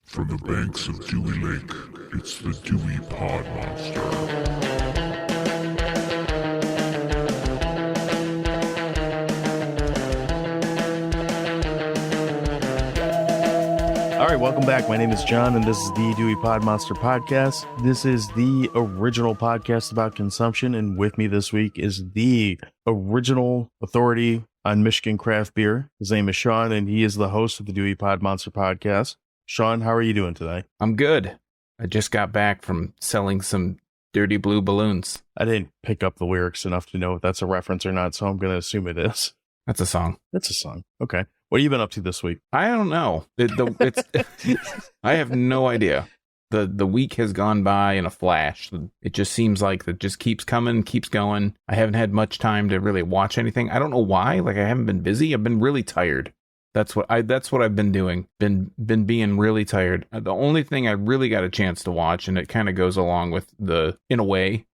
From the banks of Dewey Lake, it's the Dewey Pod Monster. All right, welcome back. My name is John, and this is the Dewey Pod Monster Podcast. This is the original podcast about consumption, and with me this week is the original authority on Michigan craft beer. His name is Sean, and he is the host of the Dewey Pod Monster Podcast. Sean, how are you doing today? I'm good. I just got back from selling some dirty blue balloons. I didn't pick up the lyrics enough to know if that's a reference or not, so I'm going to assume it is. That's a song. It's a song. Okay. What have you been up to this week? I don't know. I have no idea. The week has gone by in a flash. It just seems like it just keeps coming, keeps going. I haven't had much time to really watch anything. I don't know why. Like, I haven't been busy. I've been really tired. That's what I've been doing. Been being really tired. The only thing I really got a chance to watch, and it kind of goes along with the, in a way,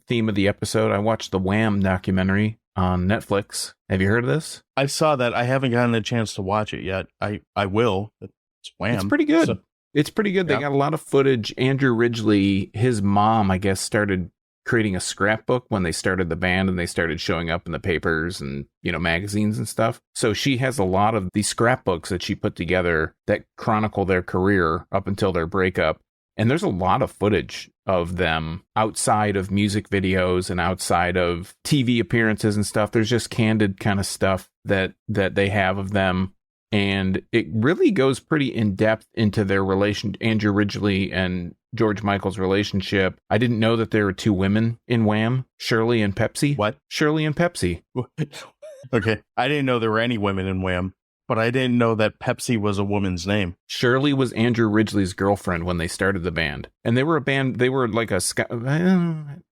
theme of the episode. I watched the Wham documentary on Netflix. Have you heard of this? I saw that. I haven't gotten a chance to watch it yet. I will. It's Wham. It's pretty good. So, it's pretty good. yeah. They got a lot of footage. Andrew Ridgeley, his mom, I guess, started creating a scrapbook when they started the band, and they started showing up in the papers and, magazines and stuff. So she has a lot of these scrapbooks that she put together that chronicle their career up until their breakup. And there's a lot of footage of them outside of music videos and outside of TV appearances and stuff. There's just candid kind of stuff that they have of them. And it really goes pretty in depth into their relation, Andrew Ridgeley and George Michael's relationship. I didn't know that there were two women in Wham, Shirley and Pepsi. What? Shirley and Pepsi. Okay. I didn't know there were any women in Wham, but I didn't know that Pepsi was a woman's name. Shirley was Andrew Ridgeley's girlfriend when they started the band. And they were a band, they were like a ska,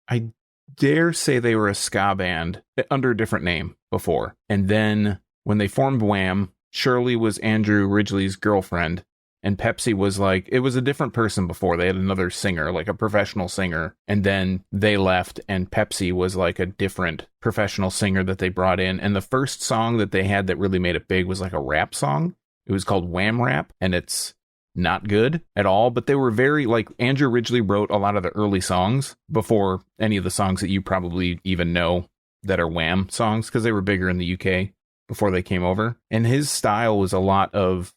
I dare say they were a ska band under a different name before. And then when they formed Wham, Shirley was Andrew Ridgeley's girlfriend, and Pepsi was it was a different person before. They had another singer, like a professional singer, and then they left, and Pepsi was like a different professional singer that they brought in. And the first song that they had that really made it big was like a rap song. It was called Wham Rap, and it's not good at all, but they were very, Andrew Ridgeley wrote a lot of the early songs before any of the songs that you probably even know that are Wham songs, because they were bigger in the UK before they came over. And his style was a lot of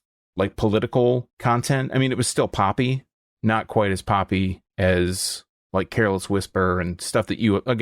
political content. I mean, it was still poppy, not quite as poppy as Careless Whisper and stuff that Jitterbug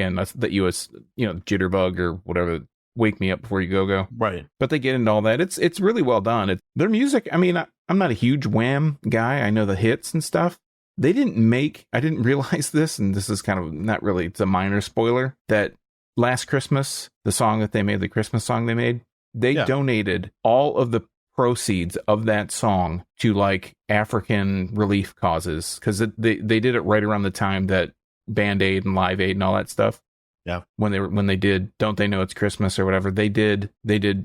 or whatever, Wake Me Up Before You Go. Right. But they get into all that. It's really well done. Their music, I mean, I'm not a huge Wham guy. I know the hits and stuff. I didn't realize this, and this is kind of not really, it's a minor spoiler, that Last Christmas, the song that they made, the Christmas song they made, they donated all of the proceeds of that song to African relief causes, because they did it right around the time that Band Aid and Live Aid and all that stuff. Yeah. When they did Don't They Know It's Christmas or whatever, they did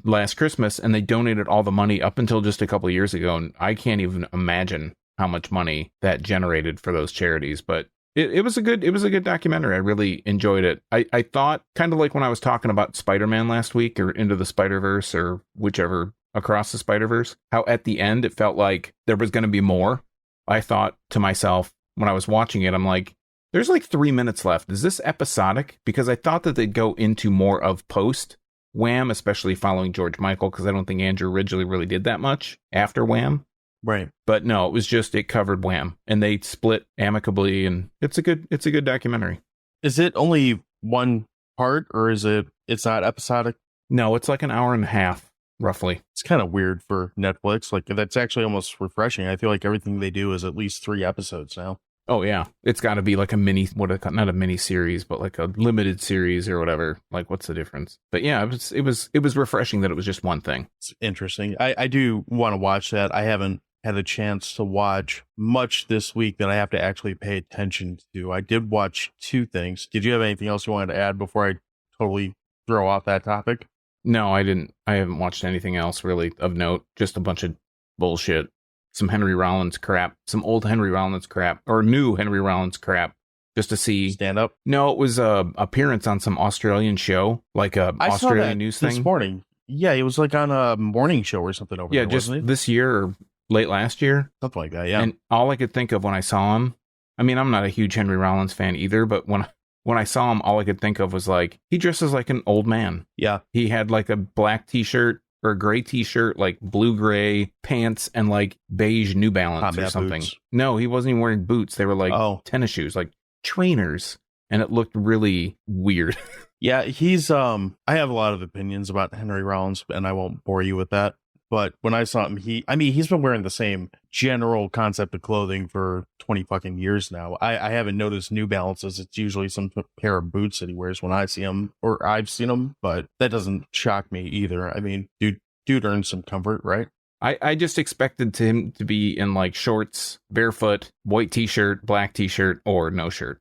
Last Christmas, and they donated all the money up until just a couple of years ago, and I can't even imagine how much money that generated for those charities. But it was a good documentary. I really enjoyed it. I thought, kind of like when I was talking about Spider-Man last week, or Into the Spider-Verse, or whichever, Across the Spider-Verse, how at the end it felt like there was going to be more. I thought to myself when I was watching it, I'm like, there's 3 minutes left. Is this episodic? Because I thought that they'd go into more of post Wham, especially following George Michael, because I don't think Andrew Ridgeley really did that much after Wham. Right. But no, it covered Wham, and they split amicably, and it's a good documentary. Is it only one part, or it's not episodic? No, it's an hour and a half, roughly. It's kind of weird for Netflix. That's actually almost refreshing. I feel like everything they do is at least 3 episodes now. Oh yeah, it's got to be a mini, not a mini series, but a limited series or whatever. What's the difference? But yeah, it was refreshing that it was just one thing. It's interesting. I do want to watch that. I haven't had a chance to watch much this week that I have to actually pay attention to. I did watch 2 things. Did you have anything else you wanted to add before I totally throw off that topic? No, I didn't. I haven't watched anything else really of note. Just a bunch of bullshit. Some Henry Rollins crap. Some old Henry Rollins crap. Or new Henry Rollins crap. Just to see. Stand up? No, it was a appearance on some Australian show. Australian news thing. This morning. Yeah, it was on a morning show or something over there, just wasn't it? this year or late last year. Something like that, yeah. And all I could think of when I saw him, I mean, I'm not a huge Henry Rollins fan either, but when I saw him, all I could think of was like, he dresses like an old man. Yeah. He had like a black t-shirt or a gray t-shirt, like blue-gray pants and like beige New Balance or something. Boots. No, he wasn't even wearing boots. They were like tennis shoes, like trainers. And it looked really weird. Yeah, he's I have a lot of opinions about Henry Rollins, and I won't bore you with that. But when I saw him, he's been wearing the same general concept of clothing for 20 fucking years now. I haven't noticed New Balances. It's usually some pair of boots that he wears when I see him, or I've seen him, but that doesn't shock me either. I mean, dude earns some comfort, right? I just expected him to be in like shorts, barefoot, white t-shirt, black t-shirt, or no shirt.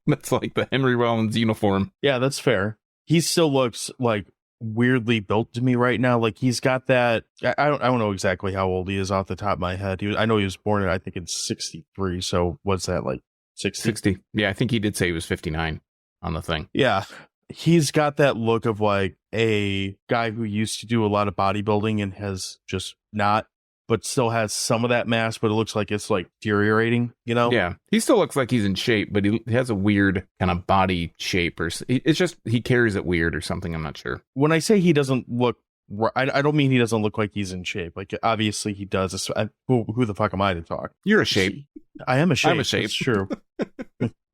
That's like the Henry Rollins uniform. Yeah, that's fair. He still looks like weirdly built to me right now. Like he's got that. I don't know exactly how old he is off the top of my head. I know he was born in, I think, in 63. So what's that, like 60? 60. Yeah, I think he did say he was 59 on the thing. Yeah. He's got that look of like a guy who used to do a lot of bodybuilding and has just not, but still has some of that mass, but it looks like it's like deteriorating, you know? Yeah. He still looks like he's in shape, but he has a weird kind of body shape, or it's just he carries it weird or something. I'm not sure. When I say he doesn't look, I don't mean he doesn't look like he's in shape. Like obviously he does. Who the fuck am I to talk? You're a shape. I am a shape. I'm a shape. That's true.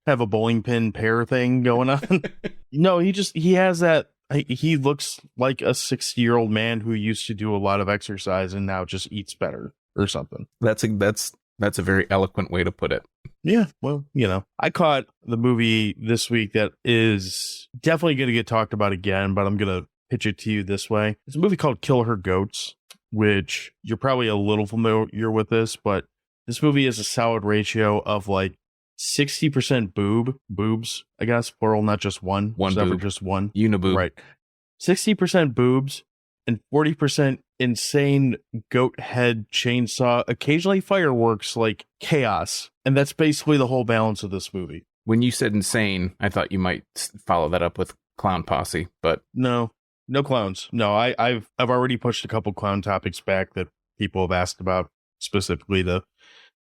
Have a bowling pin pair thing going on. No, he has that. He looks like a 60-year-old man who used to do a lot of exercise and now just eats better or something. That's a very eloquent way to put it. Yeah, well, I caught the movie this week that is definitely going to get talked about again, but I'm going to pitch it to you this way. It's a movie called Kill Her Goats, which you're probably a little familiar with this, but this movie is a solid ratio of like 60% boobs, I guess, plural, not just one. One boob. Just one. Uniboob. Right. 60% boobs and 40% insane goat head chainsaw, occasionally fireworks, like chaos. And that's basically the whole balance of this movie. When you said insane, I thought you might follow that up with clown posse, but no clowns. No, I've already pushed a couple clown topics back that people have asked about specifically to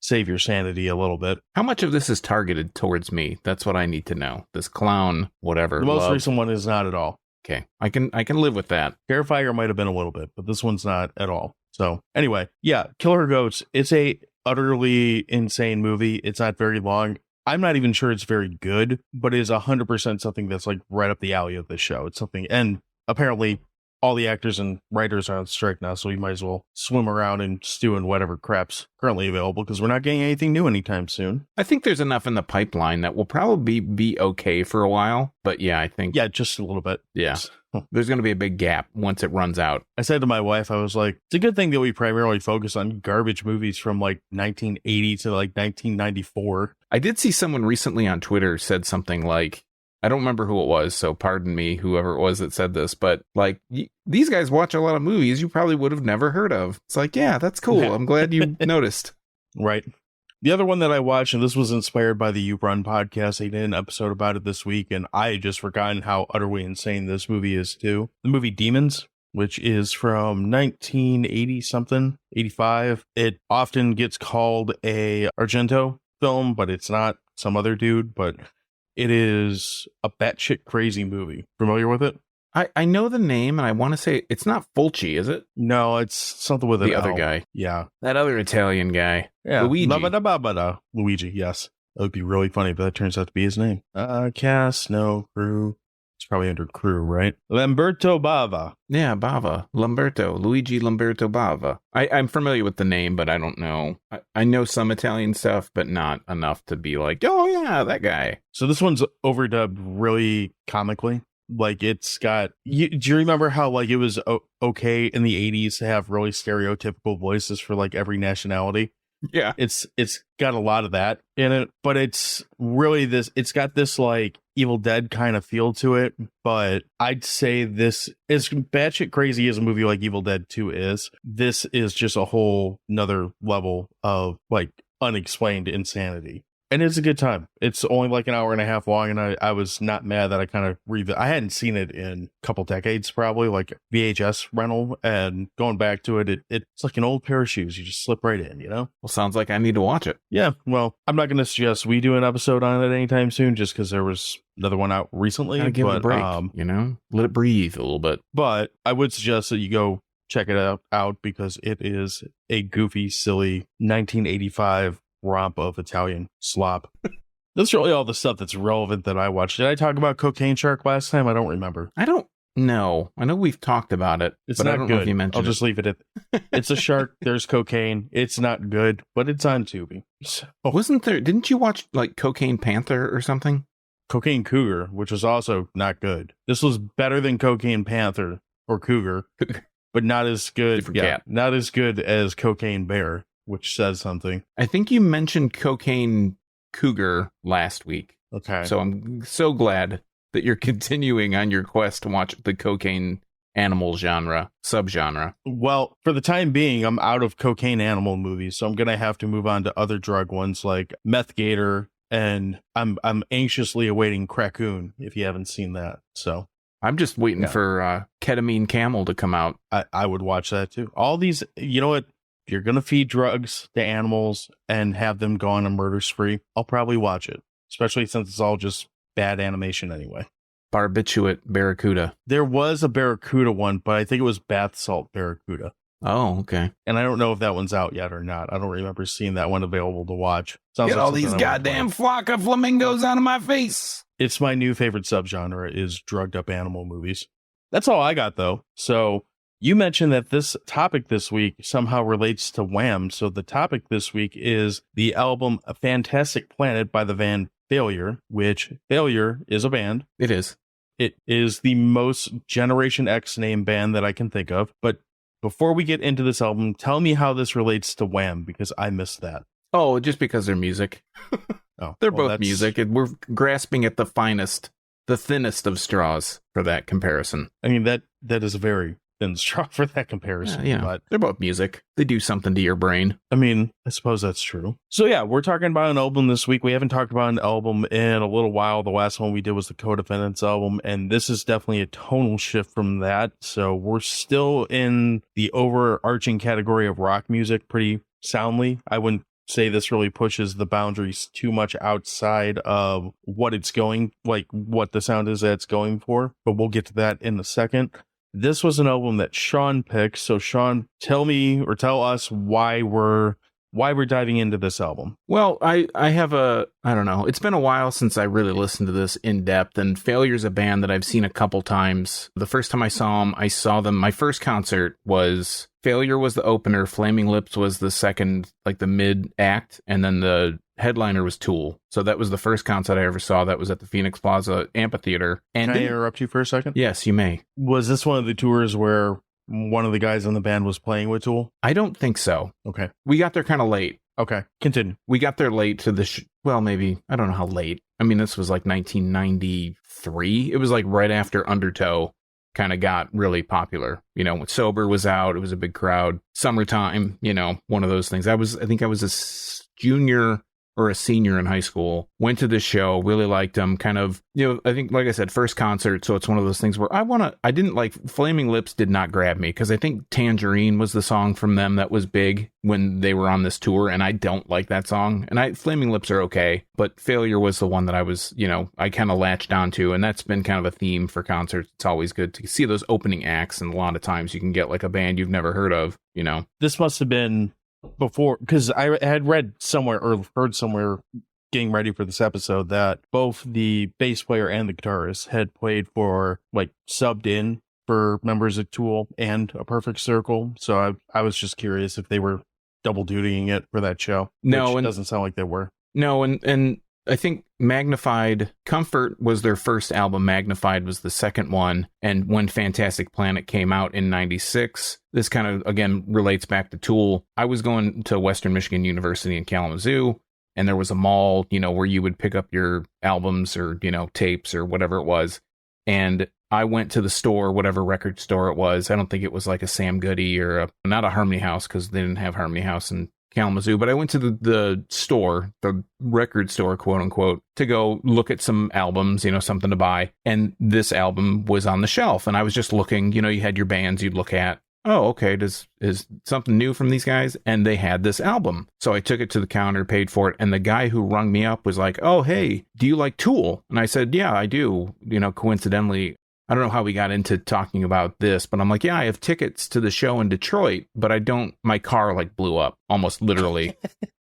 save your sanity a little bit. How much of this is targeted towards me? That's what I need to know. This clown, whatever. The most recent one is not at all. Okay, I can live with that. Terrifier might have been a little bit, but this one's not at all. So anyway, yeah, Kill Her Goats. It's a utterly insane movie. It's not very long. I'm not even sure it's very good, but it is 100% something that's like right up the alley of this show. It's something, and apparently all the actors and writers are on strike now, so we might as well swim around and stew in whatever crap's currently available because we're not getting anything new anytime soon. I think there's enough in the pipeline that will probably be okay for a while. But yeah, I think... Yeah, just a little bit. Yeah. There's going to be a big gap once it runs out. I said to my wife, I was like, it's a good thing that we primarily focus on garbage movies from like 1980 to like 1994. I did see someone recently on Twitter said something like, I don't remember who it was, so pardon me, whoever it was that said this, but like, these guys watch a lot of movies you probably would have never heard of. It's like, yeah, that's cool. I'm glad you noticed. Right. The other one that I watched, and this was inspired by the You Run podcast, they did an episode about it this week, and I had just forgotten how utterly insane this movie is too. The movie Demons, which is from 1980 something, 85. It often gets called a Argento film, but it's not. Some other dude, but it is a batshit crazy movie. Familiar with it? I know the name, and I want to say it's not Fulci, is it? No, it's something with the other guy. Yeah. That other Italian guy. Yeah. Luigi. Luigi, yes. That would be really funny, but that turns out to be his name. Cast, no, crew. It's probably under crew, right? Lamberto Bava. Yeah, Bava. Luigi Lamberto Bava. I'm familiar with the name, but I don't know. I know some Italian stuff, but not enough to be like, oh yeah, that guy. So this one's overdubbed really comically. Like it's got, do you remember how like it was okay in the 80s to have really stereotypical voices for like every nationality? Yeah. It's got a lot of that in it, but it's really it's got this like Evil Dead kind of feel to it, but I'd say this is batshit crazy as a movie like Evil Dead 2 is. This is just a whole another level of like unexplained insanity. And it's a good time. It's only like an hour and a half long, and I was not mad that I kind of I hadn't seen it in a couple decades, probably, like VHS rental, and going back to it's like an old pair of shoes. You just slip right in, you know? Well, sounds like I need to watch it. Yeah, well, I'm not going to suggest we do an episode on it anytime soon, just because there was another one out recently. Gotta give it a break, let it breathe a little bit. But I would suggest that you go check it out because it is a goofy, silly 1985 romp of Italian slop. That's really all the stuff that's relevant that I watched. Did I talk about Cocaine Shark last time? I don't remember. I don't know. I know we've talked about it, It's but not I don't good. know if you mentioned I'll just leave it at it's a shark, there's cocaine. It's not good, but it's on Tubi. Didn't you watch like Cocaine Panther or something? Cocaine Cougar, which was also not good. This was better than Cocaine Panther or Cougar, but not as good. Different cat. Not as good as Cocaine Bear, which says something. I think you mentioned Cocaine Cougar last week. Okay. So I'm so glad that you're continuing on your quest to watch the cocaine animal subgenre. Well, for the time being, I'm out of cocaine animal movies, so I'm going to have to move on to other drug ones like Meth Gator, and I'm anxiously awaiting Crackoon, if you haven't seen that. So I'm just waiting for Ketamine Camel to come out. I would watch that too. All these, you know what? If you're going to feed drugs to animals and have them go on a murder spree, I'll probably watch it, especially since it's all just bad animation anyway. Barbiturate Barracuda. There was a Barracuda one, but I think it was bath salt Barracuda. Oh, okay. And I don't know if that one's out yet or not. I don't remember seeing that one available to watch. Sounds Get like all these goddamn flock of flamingos out of my face. It's my new favorite subgenre is drugged up animal movies. That's all I got, though. So you mentioned that this topic this week somehow relates to Wham. So the topic this week is the album A Fantastic Planet by the band Failure, which Failure is a band. It is. It is the most Generation X name band that I can think of. But before we get into this album, tell me how this relates to Wham, because I missed that. Oh, just because they're music. Oh, They're both music, and we're grasping at the thinnest of straws for that comparison. I mean, that is a very thin straw for that comparison. Yeah, But they're both music. They do something to your brain. I mean, I suppose that's true. So yeah, we're talking about an album this week. We haven't talked about an album in a little while. The last one we did was the Codefendants album, and this is definitely a tonal shift from that. So we're still in the overarching category of rock music pretty soundly. I wouldn't say this really pushes the boundaries too much outside of what it's going, like what the sound is that it's going for, but we'll get to that in a second. This was an album that Sean picked. So Sean, tell me or tell us why we're diving into this album. Well, I don't know. It's been a while since I really listened to this in depth, and Failure's a band that I've seen a couple times. The first time I saw them, my first concert was Failure was the opener, Flaming Lips was the second, like the mid act, and then the headliner was Tool. So that was the first concert I ever saw. That was at the Phoenix Plaza Amphitheater. And Can I interrupt you for a second? Yes, you may. Was this one of the tours where one of the guys in the band was playing with Tool? I don't think so. Okay. We got there kind of late. Okay. Continue. We got there late to the well, maybe. I don't know how late. I mean, this was like 1993. It was like right after Undertow kind of got really popular. You know, when Sober was out, it was a big crowd. Summertime, you know, one of those things. I think I was a junior or a senior in high school, went to this show, really liked them, kind of, you know, I think, like I said, first concert, so it's one of those things where I didn't like, Flaming Lips did not grab me, because I think Tangerine was the song from them that was big when they were on this tour, and I don't like that song, and Flaming Lips are okay, but Failure was the one that I was, you know, I kind of latched onto, and that's been kind of a theme for concerts. It's always good to see those opening acts, and a lot of times you can get like a band you've never heard of, you know. This must have been before, because I had read somewhere or heard somewhere getting ready for this episode that both the bass player and the guitarist had played for, like, subbed in for members of Tool and A Perfect Circle. So I was just curious if they were double dutying it for that show. No, it doesn't sound like they were. No, and I think Magnified, Comfort was their first album. Magnified was the second one. And when Fantastic Planet came out in 96, this kind of, again, relates back to Tool. I was going to Western Michigan University in Kalamazoo, and there was a mall, you know, where you would pick up your albums or, you know, tapes or whatever it was. And I went to the store, whatever record store it was. I don't think it was like a Sam Goody or not a Harmony House, because they didn't have Harmony House in Kalamazoo, but I went to the store, the record store, quote unquote, to go look at some albums, something to buy. And this album was on the shelf. And I was just looking, you had your bands you'd look at. Oh, okay. Is something new from these guys? And they had this album. So I took it to the counter, paid for it. And the guy who rung me up was like, oh, hey, do you like Tool? And I said, yeah, I do. Coincidentally, I don't know how we got into talking about this, but I'm like, yeah, I have tickets to the show in Detroit, but my car like blew up, almost literally,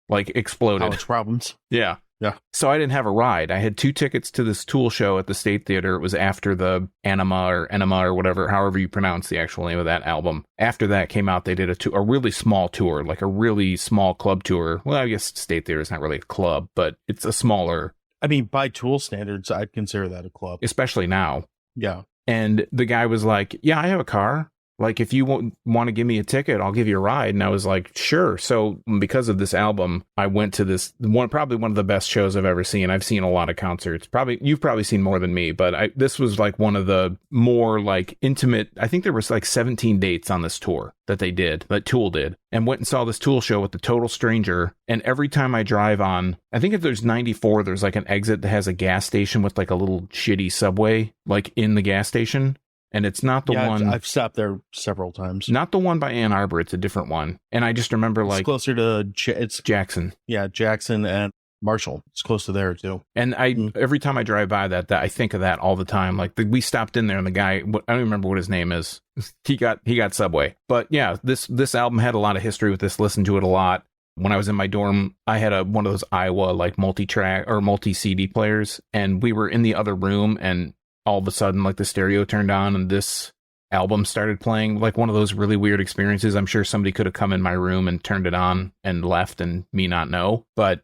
like exploded. College problems. Yeah. Yeah. So I didn't have a ride. I had 2 tickets to this Tool show at the State Theater. It was after the Enema or whatever, however you pronounce the actual name of that album. After that came out, they did a really small tour, like a really small club tour. Well, I guess State Theater is not really a club, but it's a smaller. I mean, by Tool standards, I'd consider that a club. Especially now. Yeah. And the guy was like, yeah, I have a car. Like, if you want to give me a ticket, I'll give you a ride. And I was like, sure. So because of this album, I went to this probably one of the best shows I've ever seen. I've seen a lot of concerts. You've probably seen more than me, but this was like one of the more like intimate. I think there was like 17 dates on this tour that Tool did, and went and saw this Tool show with a total stranger. And every time I drive on, I think if there's 94, there's like an exit that has a gas station with like a little shitty subway, like in the gas station. And it's not the one. I've stopped there several times. Not the one by Ann Arbor. It's a different one. And I just remember it's closer to it's Jackson. Yeah, Jackson and Marshall. It's close to there too. And every time I drive by that I think of that all the time. Like we stopped in there, and the guy, I don't remember what his name is. He got Subway. But yeah, this album had a lot of history with this. Listened to it a lot. When I was in my dorm, I had one of those Iowa like multi-track or multi-CD players, and we were in the other room, and all of a sudden, like the stereo turned on and this album started playing. Like one of those really weird experiences. I'm sure somebody could have come in my room and turned it on and left and me not know. But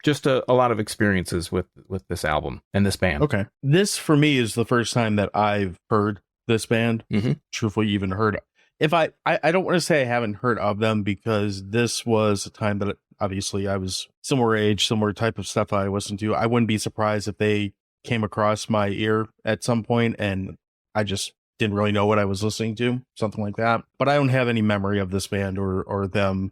just a lot of experiences with this album and this band. Okay. This for me is the first time that I've heard this band. Mm-hmm. Truthfully, even heard. If I don't want to say I haven't heard of them, because this was a time that obviously I was similar age, similar type of stuff I listened to. I wouldn't be surprised if they came across my ear at some point and I just didn't really know what I was listening to, something like that. But I don't have any memory of this band or them,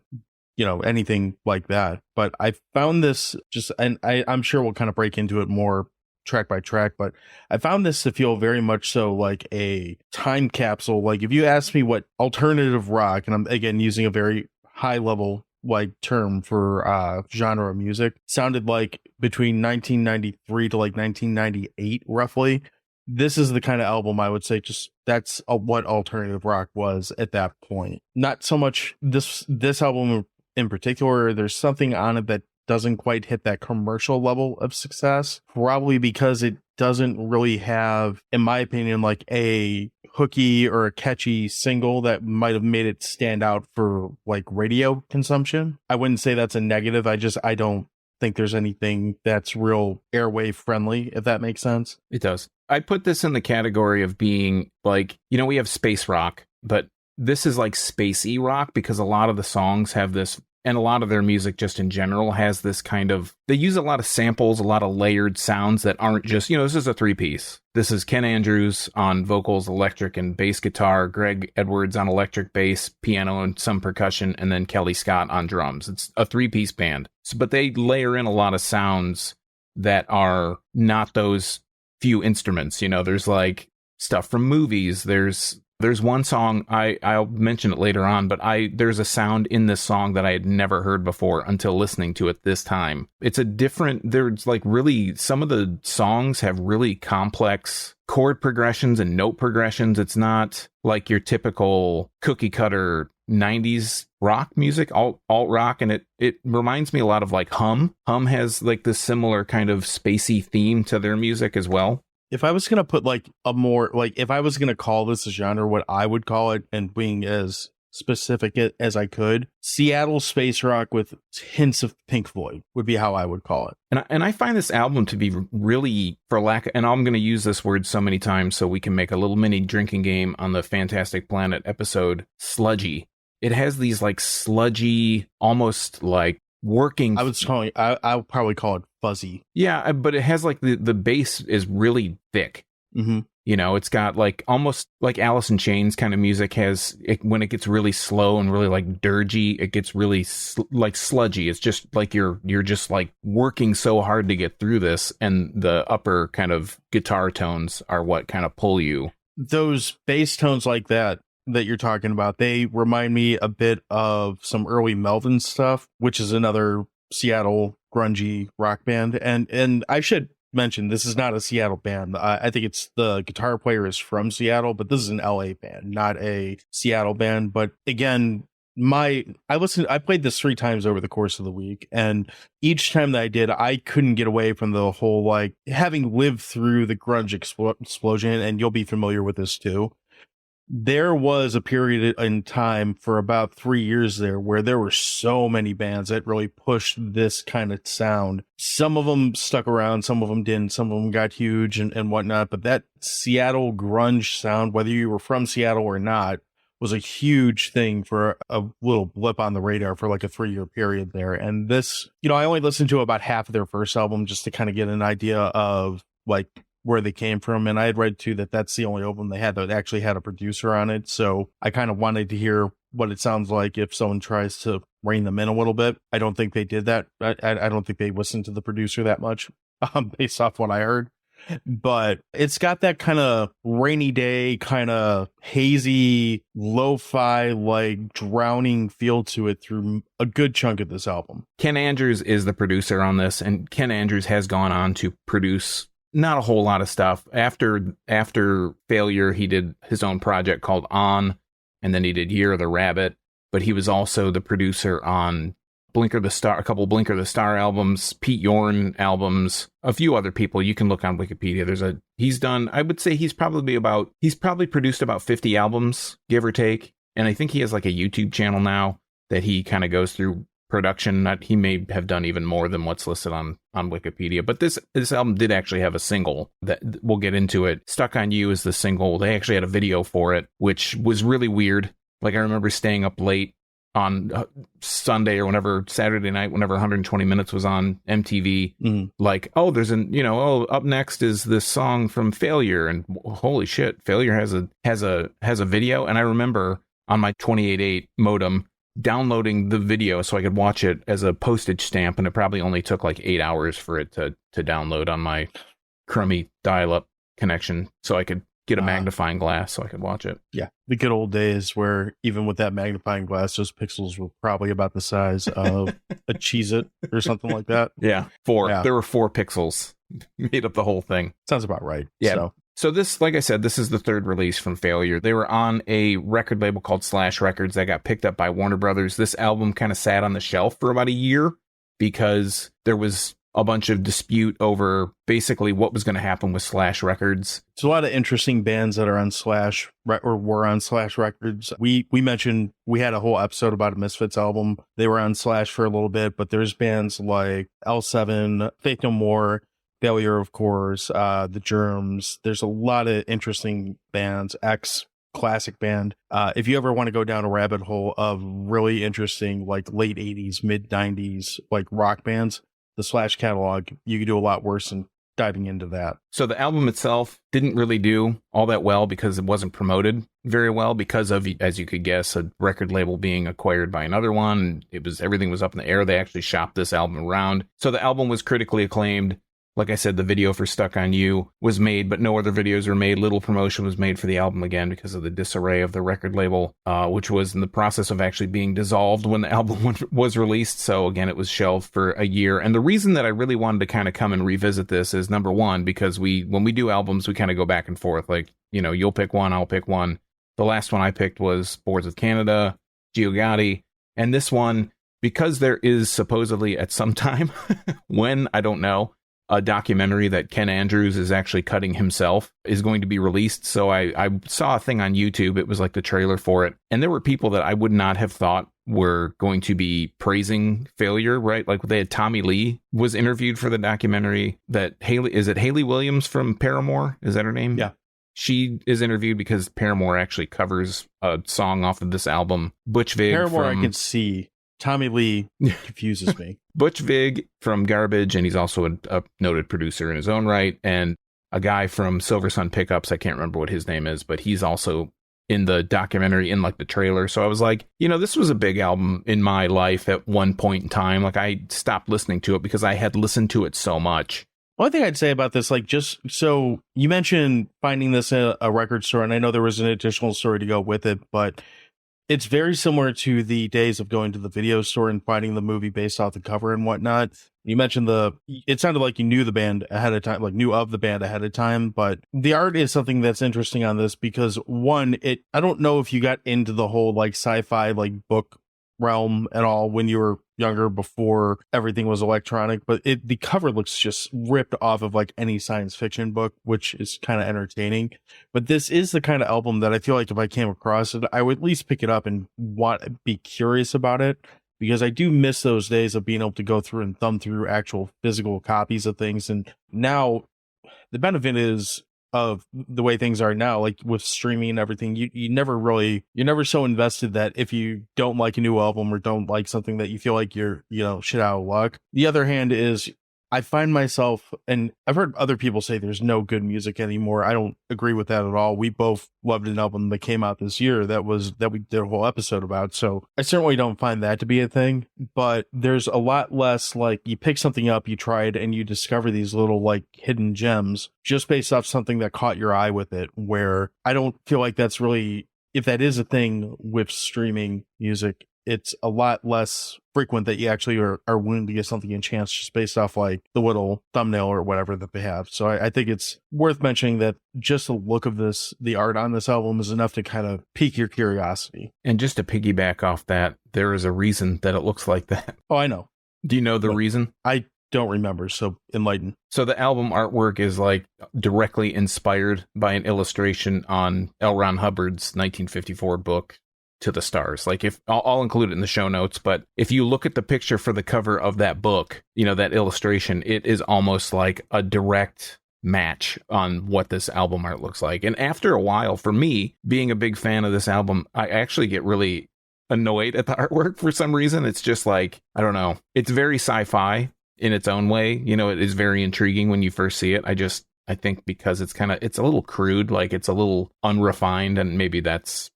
anything like that. But I found this and I'm sure we'll kind of break into it more track by track, but I found this to feel very much so like a time capsule. Like if you ask me what alternative rock, and I'm again using a very high level like term for genre of music, sounded like between 1993 to like 1998 roughly, this is the kind of album I would say that's what alternative rock was at that point. Not so much this album in particular. There's something on it that doesn't quite hit that commercial level of success, probably because it doesn't really have, in my opinion, like a hooky or a catchy single that might have made it stand out for like radio consumption. I wouldn't say that's a negative. I don't think there's anything that's real airwave friendly, if that makes sense. It does. I put this in the category of being like, we have space rock, but this is like spacey rock, because a lot of the songs have this, and a lot of their music just in general has this kind of, they use a lot of samples, a lot of layered sounds that aren't just, this is a 3-piece. This is Ken Andrews on vocals, electric and bass guitar, Greg Edwards on electric bass, piano and some percussion, and then Kelly Scott on drums. It's a 3-piece band. But they layer in a lot of sounds that are not those few instruments. There's like stuff from movies. There's one song, I'll mention it later on, but there's a sound in this song that I had never heard before until listening to it this time. There's like really, some of the songs have really complex chord progressions and note progressions. It's not like your typical cookie cutter 90s rock music, alt rock, and it reminds me a lot of like Hum. Hum has like this similar kind of spacey theme to their music as well. If I was going to put like if I was going to call this a genre, what I would call it, and being as specific as I could, Seattle space rock with hints of Pink Floyd would be how I would call it. And I find this album to be really, and I'm going to use this word so many times so we can make a little mini drinking game on the Fantastic Planet episode, sludgy. It has these like sludgy, almost like working. I'll probably call it fuzzy. Yeah, but it has like the bass is really thick. Mm-hmm. You know, it's got like almost like Alice in Chains kind of music has it, when it gets really slow and really like dirgy, it gets really like sludgy. It's just like you're just like working so hard to get through this, and the upper kind of guitar tones are what kind of pull you. Those bass tones like that you're talking about, they remind me a bit of some early Melvin stuff, which is another Seattle grungy rock band. And I should mention, this is not a Seattle band. I think it's the guitar player is from Seattle, but this is an LA band, not a Seattle band. But again, I played this 3 times over the course of the week, and each time that I did, I couldn't get away from the whole, like, having lived through the grunge explosion, and you'll be familiar with this too. There was a period in time for about 3 years there where there were so many bands that really pushed this kind of sound. Some of them stuck around, some of them didn't, some of them got huge and whatnot. But that Seattle grunge sound, whether you were from Seattle or not, was a huge thing for a little blip on the radar for like a 3-year period there. And this, I only listened to about half of their first album just to kind of get an idea of like where they came from. And I had read too that that's the only album they had that actually had a producer on it. So I kind of wanted to hear what it sounds like if someone tries to rein them in a little bit. I don't think they did that. I don't think they listened to the producer that much based off what I heard. But it's got that kind of rainy day, kind of hazy, lo-fi, like drowning feel to it through a good chunk of this album. Ken Andrews is the producer on this, and Ken Andrews has gone on to produce not a whole lot of stuff. After Failure, he did his own project called On, and then he did Year of the Rabbit, but he was also the producer on Blinker the Star, a couple Blinker the Star albums, Pete Yorn albums, a few other people. You can look on Wikipedia. I would say he's probably produced about 50 albums, give or take. And I think he has like a YouTube channel now that he kind of goes through production. He may have done even more than what's listed on Wikipedia. But this album did actually have a single that we'll get into it. Stuck on You is the single. They actually had a video for it, which was really weird. Like I remember staying up late on Sunday or Saturday night, whenever 120 Minutes was on MTV, like, oh, there's up next is this song from Failure, and holy shit, Failure has a video. And I remember on my 28.8 modem downloading the video so I could watch it as a postage stamp, and it probably only took like 8 hours for it to download on my crummy dial-up connection, so I could get a magnifying glass so I could watch it. Yeah, the good old days where even with that magnifying glass, those pixels were probably about the size of a Cheez-It or something like that. Yeah, 4. Yeah. There were 4 pixels made up the whole thing. Sounds about right. Yeah. So this, like I said, this is the 3rd release from Failure. They were on a record label called Slash Records that got picked up by Warner Brothers. This album kind of sat on the shelf for about a year because there was a bunch of dispute over basically what was going to happen with Slash Records. There's a lot of interesting bands that are on Slash or were on Slash Records. We mentioned we had a whole episode about a Misfits album. They were on Slash for a little bit, but there's bands like L7, Faith No More, Failure, of course, The Germs. There's a lot of interesting bands. X, classic band. If you ever want to go down a rabbit hole of really interesting, like late 80s, mid 90s, like rock bands, the Slash catalog, you could do a lot worse than diving into that. So the album itself didn't really do all that well because it wasn't promoted very well because of, as you could guess, a record label being acquired by another one. Everything was up in the air. They actually shopped this album around. So the album was critically acclaimed. Like I said, the video for Stuck on You was made, but no other videos were made. Little promotion was made for the album again because of the disarray of the record label, which was in the process of actually being dissolved when the album was released. So again, it was shelved for a year. And the reason that I really wanted to kind of come and revisit this is, number one, because when we do albums, we kind of go back and forth. Like, you'll pick one, I'll pick one. The last one I picked was Boards of Canada, Gio Gotti. And this one, because there is supposedly at some time, when, I don't know, a documentary that Ken Andrews is actually cutting himself is going to be released. So I saw a thing on YouTube. It was like the trailer for it. And there were people that I would not have thought were going to be praising Failure, right? Like they had Tommy Lee was interviewed for the documentary. Hayley Williams from Paramore? Is that her name? Yeah. She is interviewed because Paramore actually covers a song off of this album. Butch Vig Paramore I can see. Tommy Lee confuses me. Butch Vig from Garbage, and he's also a noted producer in his own right. And a guy from Silver Sun Pickups. I can't remember what his name is, but he's also in the documentary, in like the trailer. So I was like, this was a big album in my life at one point in time. Like I stopped listening to it because I had listened to it so much. One thing I'd say about this, like, just so you mentioned finding this at a record store, and I know there was an additional story to go with it, but it's very similar to the days of going to the video store and finding the movie based off the cover and whatnot. You mentioned it sounded like you knew the band ahead of time, like knew of the band ahead of time, but the art is something that's interesting on this because one, I don't know if you got into the whole like sci-fi, like book realm at all when you were younger before everything was electronic, but the cover looks just ripped off of like any science fiction book, which is kind of entertaining. But this is the kind of album that I feel like if I came across it, I would at least pick it up and be curious about it, because I do miss those days of being able to go through and thumb through actual physical copies of things. And now the benefit is of the way things are now, like with streaming and everything, you're never so invested that if you don't like a new album or don't like something that you feel like you're, shit out of luck. The other hand is I find myself, and I've heard other people say there's no good music anymore. I don't agree with that at all. We both loved an album that came out this year that we did a whole episode about. So I certainly don't find that to be a thing, but there's a lot less like you pick something up, you try it, and you discover these little like hidden gems just based off something that caught your eye with it, where I don't feel like that's really, if that is a thing with streaming music, it's a lot less frequent that you actually are willing to give something a chance just based off like the little thumbnail or whatever that they have. So I think it's worth mentioning that just the look of the art on this album is enough to kind of pique your curiosity. And just to piggyback off that, there is a reason that it looks like that. Oh, I know. Do you know the reason? I don't remember, so enlighten. So the album artwork is like directly inspired by an illustration on L. Ron Hubbard's 1954 book, To the Stars. Like I'll include it in the show notes, but if you look at the picture for the cover of that book, that illustration, it is almost like a direct match on what this album art looks like. And after a while, for me, being a big fan of this album, I actually get really annoyed at the artwork for some reason. It's just like, I don't know. It's very sci-fi in its own way. It is very intriguing when you first see it. I think because it's a little crude, like it's a little unrefined, and maybe that's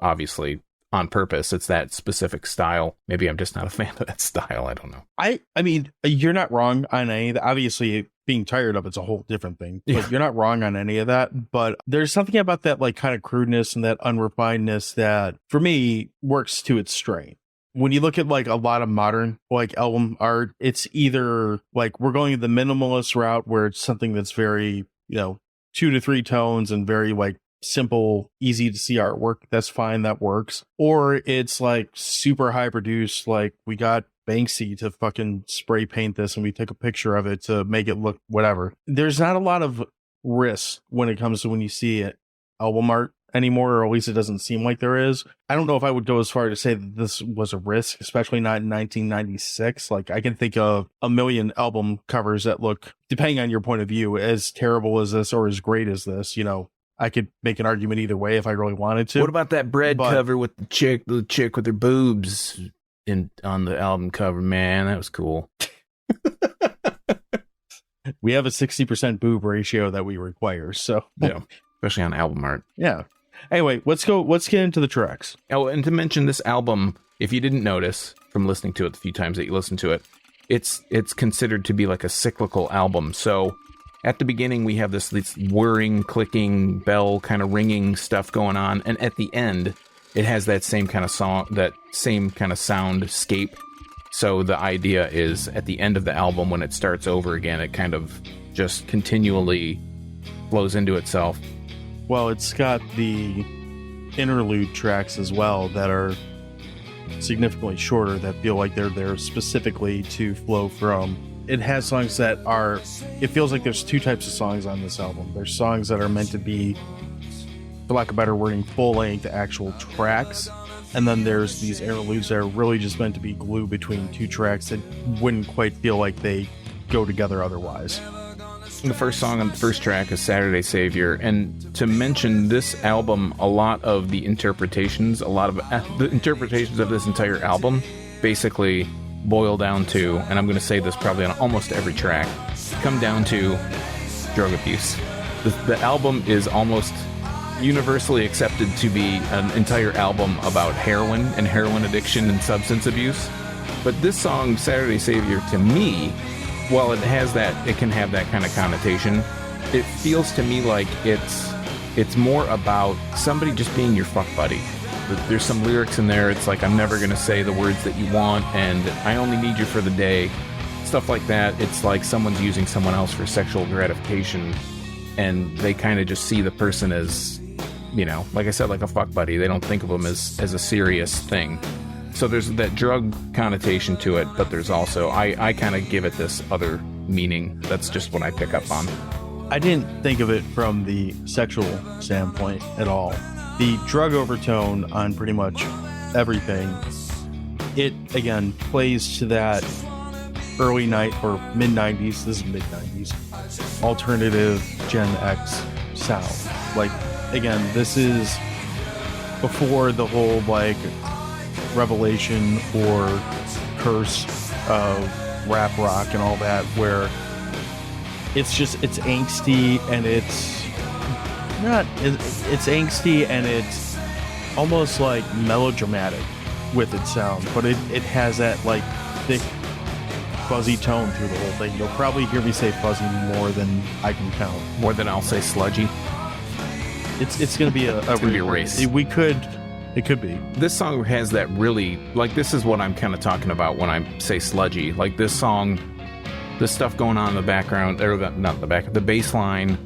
obviously on purpose. It's that specific style. Maybe I'm just not a fan of that style. I don't know. I mean, you're not wrong on any of that. Obviously, being tired of it's a whole different thing. But yeah. You're not wrong on any of that. But there's something about that like kind of crudeness and that unrefinedness that, for me, works to its strength. When you look at like a lot of modern like album art, it's either like we're going the minimalist route where it's something that's very, 2 to 3 tones and very like simple, easy to see artwork. That's fine. That works. Or it's like super high produced, like we got Banksy to fucking spray paint this and we took a picture of it to make it look whatever. There's not a lot of risk when it comes to when you see it album art anymore, or at least it doesn't seem like there is. I don't know if I would go as far to say that this was a risk, especially not in 1996. Like I can think of a million album covers that look, depending on your point of view, as terrible as this or as great as this. I could make an argument either way if I really wanted to. What about that bread cover with the chick with her boobs on the album cover? Man, that was cool. We have a 60% boob ratio that we require, so yeah, especially on album art. Yeah. Anyway, let's get into the tracks. Oh, and to mention this album, if you didn't notice from listening to it the few times that you listened to it, it's considered to be like a cyclical album. So at the beginning, we have this whirring, clicking, bell kind of ringing stuff going on. And at the end, it has that same kind of soundscape. So the idea is at the end of the album, when it starts over again, it kind of just continually flows into itself. Well, it's got the interlude tracks as well that are significantly shorter, that feel like they're there specifically to flow from. It has songs that are, it feels like there's 2 types of songs on this album. There's songs that are meant to be, for lack of better wording, full-length actual tracks. And then there's these interludes that are really just meant to be glue between 2 tracks that wouldn't quite feel like they go together otherwise. The first song on the first track is Saturday Savior. And to mention this album, a lot of the interpretations of this entire album basically boil down to, and I'm going to say this probably on almost every track, come down to drug abuse. The album is almost universally accepted to be an entire album about heroin and heroin addiction and substance abuse. But this song, Saturday Savior, to me, while it can have that kind of connotation, it feels to me like it's more about somebody just being your fuck buddy. There's some lyrics in there, it's like, I'm never going to say the words that you want, and I only need you for the day. Stuff like that. It's like someone's using someone else for sexual gratification, and they kind of just see the person as, you know, like I said, like a fuck buddy. They don't think of them as a serious thing. So there's that drug connotation to it, but there's also, I kind of give it this other meaning. That's just what I pick up on. I didn't think of it from the sexual standpoint at all. The drug overtone on pretty much everything, it, again, plays to that early night or mid-90s, this is mid-90s, alternative Gen X sound. Like, again, this is before the whole, like, revelation or curse of rap rock and all that, where it's angsty and it's angsty and it's almost like melodramatic with its sound, but it has that like thick fuzzy tone through the whole thing. You'll probably hear me say fuzzy more than I can count. More than I'll say sludgy. It's gonna be a race. It could be. This song has that really, like, this is what I'm kind of talking about when I say sludgy. Like, this song, the stuff going on in the background, or the bass line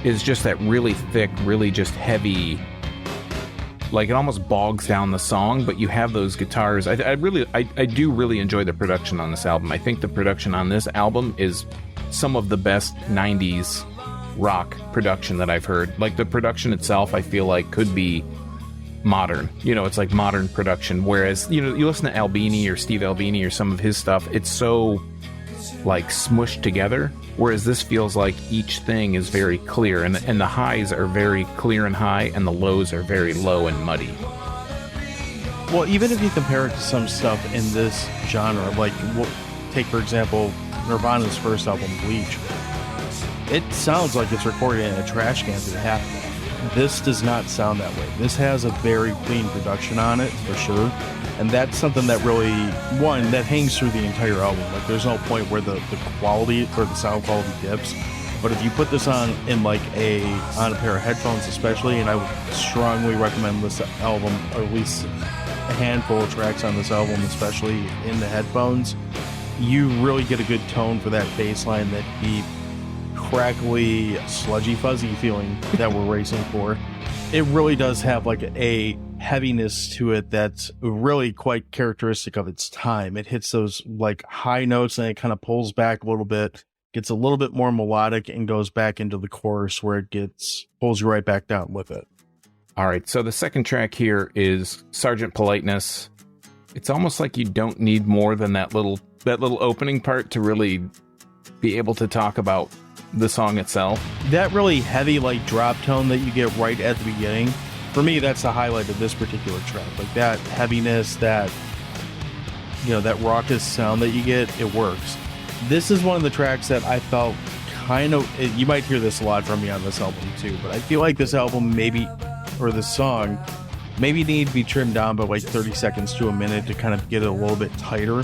is just that really thick, really just heavy, like, it almost bogs down the song, but you have those guitars. I do really enjoy the production on this album. I think the production on this album is some of the best 90s rock production that I've heard. Like, the production itself, I feel like, could be modern. You know, it's like modern production, whereas, you know, you listen to Albini or Steve Albini or some of his stuff, it's so like smushed together, whereas this feels like each thing is very clear, and the highs are very clear and high, and the lows are very low and muddy. Well, even if you compare it to some stuff in this genre, like, take for example Nirvana's first album, Bleach, it sounds like it's recorded in a trash can through half of it. This does not sound that way. This has a very clean production on it, for sure. And that's something that really, one, that hangs through the entire album. Like, there's no point where the quality or the sound quality dips. But if you put this on in like on a pair of headphones especially, and I would strongly recommend this album, or at least a handful of tracks on this album, especially in the headphones, you really get a good tone for that bass line, that deep, crackly, sludgy, fuzzy feeling that we're racing for. It really does have like a heaviness to it that's really quite characteristic of its time. It hits those like high notes and it kind of pulls back a little bit, gets a little bit more melodic, and goes back into the chorus where it pulls you right back down with it. All right, so the second track here is Sergeant Politeness. It's almost like you don't need more than that little opening part to really be able to talk about the song itself. That really heavy like drop tone that you get right at the beginning, for me, that's the highlight of this particular track. Like, that heaviness, that, you know, that raucous sound that you get, it works. This is one of the tracks that I felt kind of, you might hear this a lot from me on this album too, but I feel like this album this song maybe need to be trimmed down by like 30 seconds to a minute to kind of get it a little bit tighter.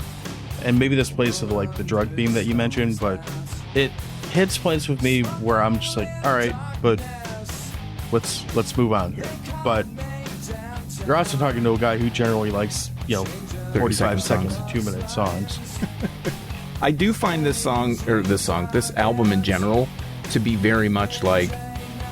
And maybe this plays to the drug theme that you mentioned, but it hits points with me where I'm just like, all right, but let's move on here. But you're also talking to a guy who generally likes, 45 seconds to 2 minute songs. I do find this album in general, to be very much like,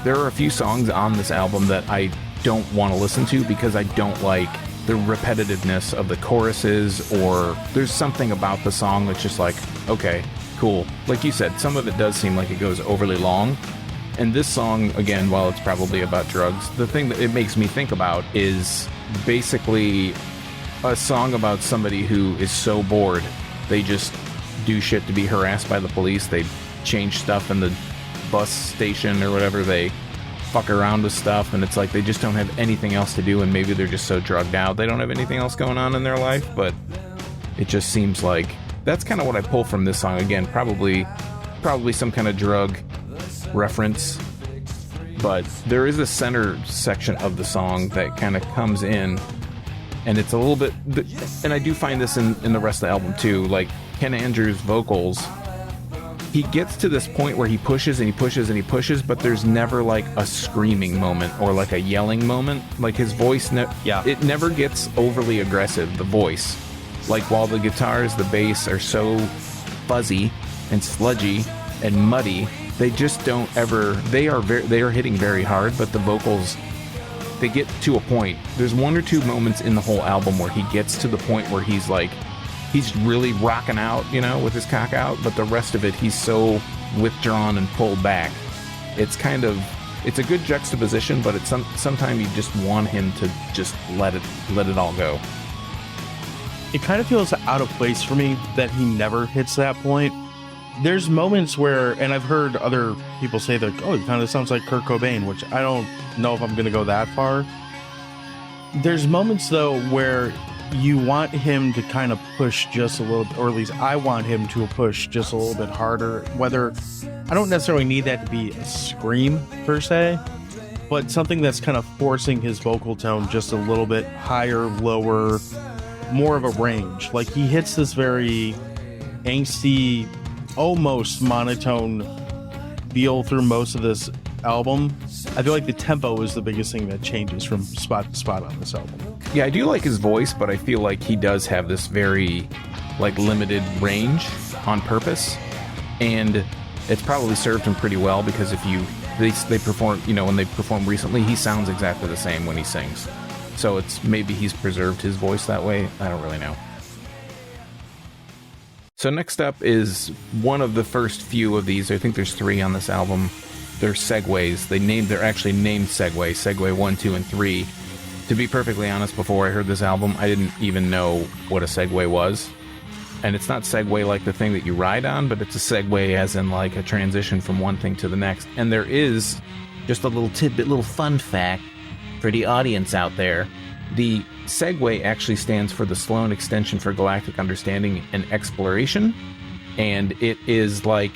there are a few songs on this album that I don't want to listen to because I don't like the repetitiveness of the choruses, or there's something about the song that's just like, okay, cool. Like you said, some of it does seem like it goes overly long. And this song, again, while it's probably about drugs, the thing that it makes me think about is basically a song about somebody who is so bored, they just do shit to be harassed by the police. They change stuff in the bus station or whatever. They fuck around with stuff, and it's like they just don't have anything else to do, and maybe they're just so drugged out they don't have anything else going on in their life. But it just seems like that's kind of what I pull from this song. Again, probably some kind of drug reference. But there is a center section of the song that kind of comes in, and it's a little bit, and I do find this in the rest of the album too, like Ken Andrews' vocals, he gets to this point where he pushes and he pushes and he pushes, but there's never like a screaming moment or like a yelling moment. Like his voice, it never gets overly aggressive, the voice. Like while the guitars, the bass are so fuzzy and sludgy and muddy, they just don't ever, they are hitting very hard, but the vocals, they get to a point. There's one or two moments in the whole album where he gets to the point where he's like, he's really rocking out, you know, with his cock out, but the rest of it, he's so withdrawn and pulled back. It's kind of, it's a good juxtaposition, but it's sometimes you just want him to just let it all go. It kind of feels out of place for me that he never hits that point. There's moments where, and I've heard other people say that, oh, it kind of sounds like Kurt Cobain, which I don't know if I'm going to go that far. There's moments, though, where you want him to kind of push just a little, or at least I want him to push just a little bit harder. Whether, I don't necessarily need that to be a scream, per se, but something that's kind of forcing his vocal tone just a little bit higher, lower, more of a range. Like he hits this very angsty, almost monotone feel through most of this album. I feel like the tempo is the biggest thing that changes from spot to spot on this album. Yeah, I do like his voice, but I feel like he does have this very like limited range on purpose, and it's probably served him pretty well because if they perform, you know, when they perform recently, he sounds exactly the same when he sings. So it's maybe he's preserved his voice that way. I don't really know. So next up is one of the first few of these. I think there's 3 on this album. They're segues. They're actually named Segue 1, 2, and 3. To be perfectly honest, before I heard this album, I didn't even know what a Segway was. And it's not Segway like the thing that you ride on, but it's a segue as in like a transition from one thing to the next. And there is just a little tidbit, little fun fact for the audience out there. The Segway actually stands for the Sloan Extension for Galactic Understanding and Exploration. And it is like,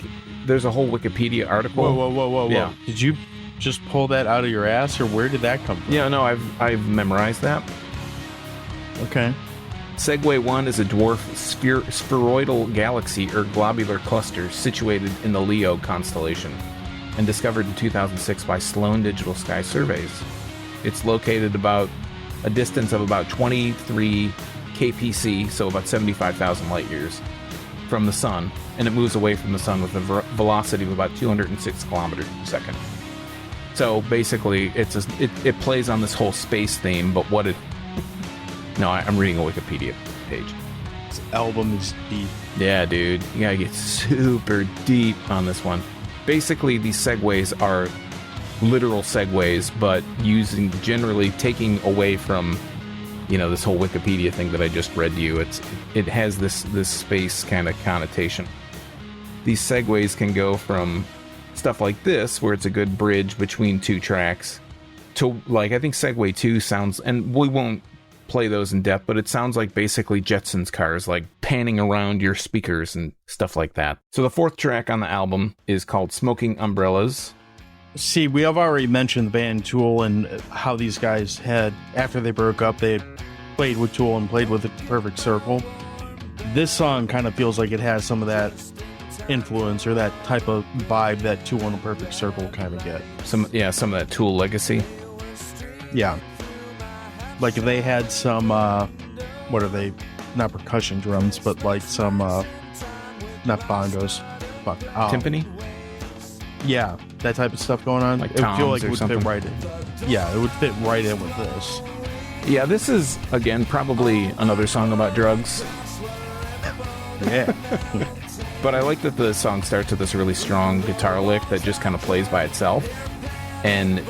there's a whole Wikipedia article. Whoa. Yeah. Did you just pull that out of your ass, or where did that come from? Yeah, no, I've memorized that. Okay. Segway 1 is a dwarf spheroidal galaxy or globular cluster situated in the Leo constellation and discovered in 2006 by Sloan Digital Sky Surveys. It's located about a distance of about 23 kpc, so about 75,000 light years from the sun, and it moves away from the sun with a velocity of about 206 kilometers per second. So basically, it plays on this whole space theme, but what it... No, I'm reading a Wikipedia page. This album is deep. Yeah, dude. You gotta get super deep on this one. Basically, these segues are literal segues, but generally taking away from, you know, this whole Wikipedia thing that I just read to you. It has this space kind of connotation. These segues can go from stuff like this, where it's a good bridge between 2 tracks, to like, I think Segway 2 sounds, and we won't play those in depth, but it sounds like basically Jetsons cars, like panning around your speakers and stuff like that. So the 4th track on the album is called Smoking Umbrellas. See, we have already mentioned the band Tool and how these guys had, after they broke up, they had played with Tool and played with the Perfect Circle. This song kind of feels like it has some of that influence or that type of vibe that Tool and the Perfect Circle kind of get. Some of that Tool legacy. Yeah. Like if they had some, what are they? Not percussion drums, but like some, not bongos. Fuck. Timpani? Yeah, that type of stuff going on. Like it would feel like it would something. fit right in. Yeah, it would fit right in with this. Yeah, this is, again, probably another song about drugs. Yeah. But I like that the song starts with this really strong guitar lick that just kind of plays by itself. And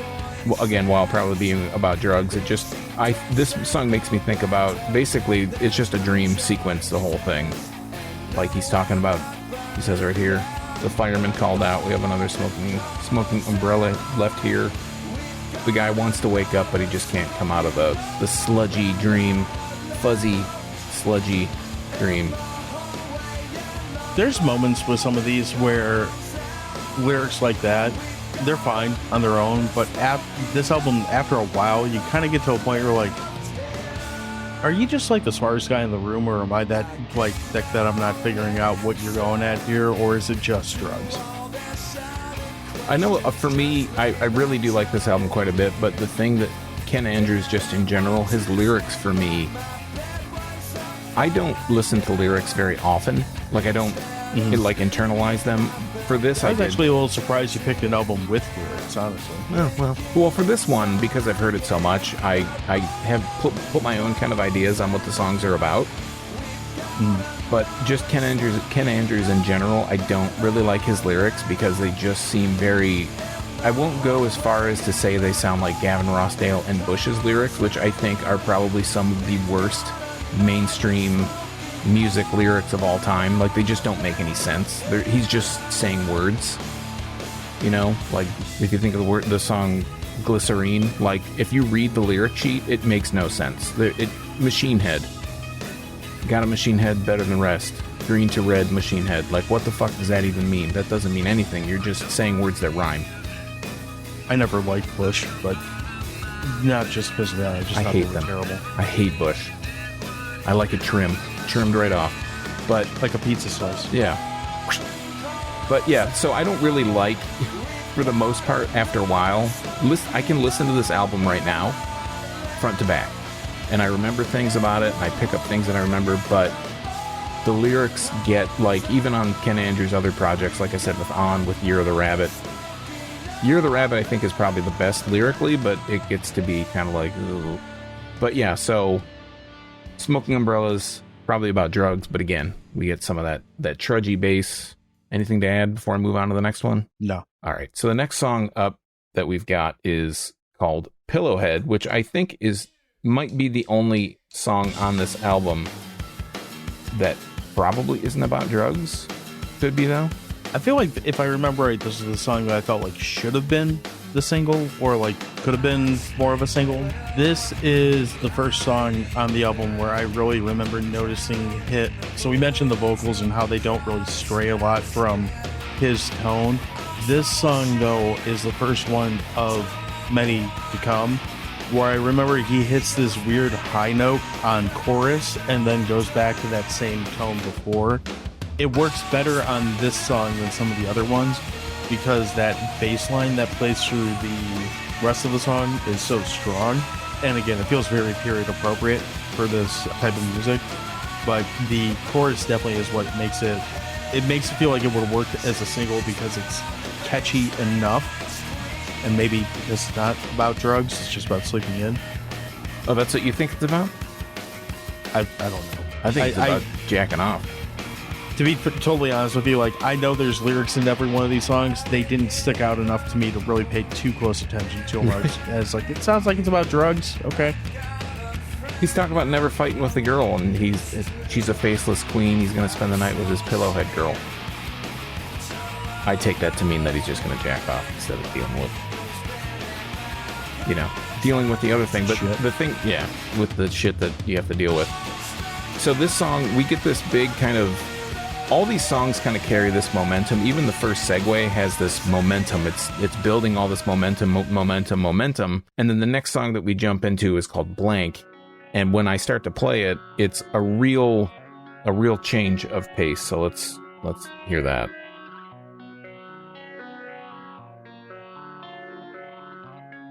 again, while probably being about drugs, this song makes me think about, basically, it's just a dream sequence, the whole thing. Like he's talking about, he says right here, the fireman called out, we have another smoking umbrella left here. The guy wants to wake up, but he just can't come out of the sludgy dream, fuzzy, sludgy dream. There's moments with some of these where lyrics like that, they're fine on their own, but this album, after a while, you kind of get to a point where like, are you just like the smartest guy in the room, or am I that like thick that I'm not figuring out what you're going at here, or is it just drugs? I know for me, I really do like this album quite a bit, but the thing that Ken Andrews, just in general, his lyrics for me, I don't listen to lyrics very often. Like, I don't like internalize them. For this, I was actually a little surprised you picked an album with lyrics, honestly. Well, for this one, because I've heard it so much, I have put my own kind of ideas on what the songs are about. But just Ken Andrews in general, I don't really like his lyrics because they just seem very... I won't go as far as to say they sound like Gavin Rossdale and Bush's lyrics, which I think are probably some of the worst mainstream music lyrics of all time. Like, they just don't make any sense. He's just saying words, you know, like if you think of the song Glycerine, like if you read the lyric sheet, it makes no sense. Machine Head, got a machine head better than rest, green to red machine head. Like, what the fuck does that even mean? That doesn't mean anything. You're just saying words that rhyme. I never liked Bush, but not just because of that. I hate them. Terrible. I hate Bush. I like it trimmed right off, but like a pizza slice. Yeah. But yeah, so I don't really like, for the most part, after a while, I can listen to this album right now, front to back, and I remember things about it, and I pick up things that I remember, but the lyrics get, like, even on Ken Andrews' other projects, like I said, with Year of the Rabbit. Year of the Rabbit, I think, is probably the best lyrically, but it gets to be kind of like, ugh. But yeah, so Smoking Umbrellas, probably about drugs, but again, we get some of that trudgy bass. Anything to add before I move on to the next one? No. All right, so the next song up that we've got is called Pillowhead, which I think might be the only song on this album that probably isn't about drugs. Could be, though. I feel like, if I remember right, this is the song that I felt like should have been the single, or like could have been more of a single. This is the first song on the album where I really remember noticing hit. So we mentioned the vocals and how they don't really stray a lot from his tone. This song, though, is the first one of many to come, where I remember he hits this weird high note on chorus and then goes back to that same tone before. It works better on this song than some of the other ones because that bass line that plays through the rest of the song is so strong. And again, it feels very period appropriate for this type of music. But the chorus definitely is what makes it feel like it would work as a single because it's catchy enough. And maybe because it's not about drugs, it's just about sleeping in. Oh, that's what you think it's about? I don't know. I think it's about jacking off. To be totally honest with you, like, I know there's lyrics in every one of these songs. They didn't stick out enough to me to really pay too close attention to them. As like, it sounds like it's about drugs. Okay. He's talking about never fighting with a girl, and she's a faceless queen. He's going to spend the night with his pillowhead girl. I take that to mean that he's just going to jack off instead of dealing with the other thing. But shit. The thing, yeah, with the shit that you have to deal with. So this song, we get this big kind of, all these songs kind of carry this momentum. Even the first segue has this momentum. It's building all this momentum. And then the next song that we jump into is called Blank. And when I start to play it, it's a real change of pace. So let's hear that.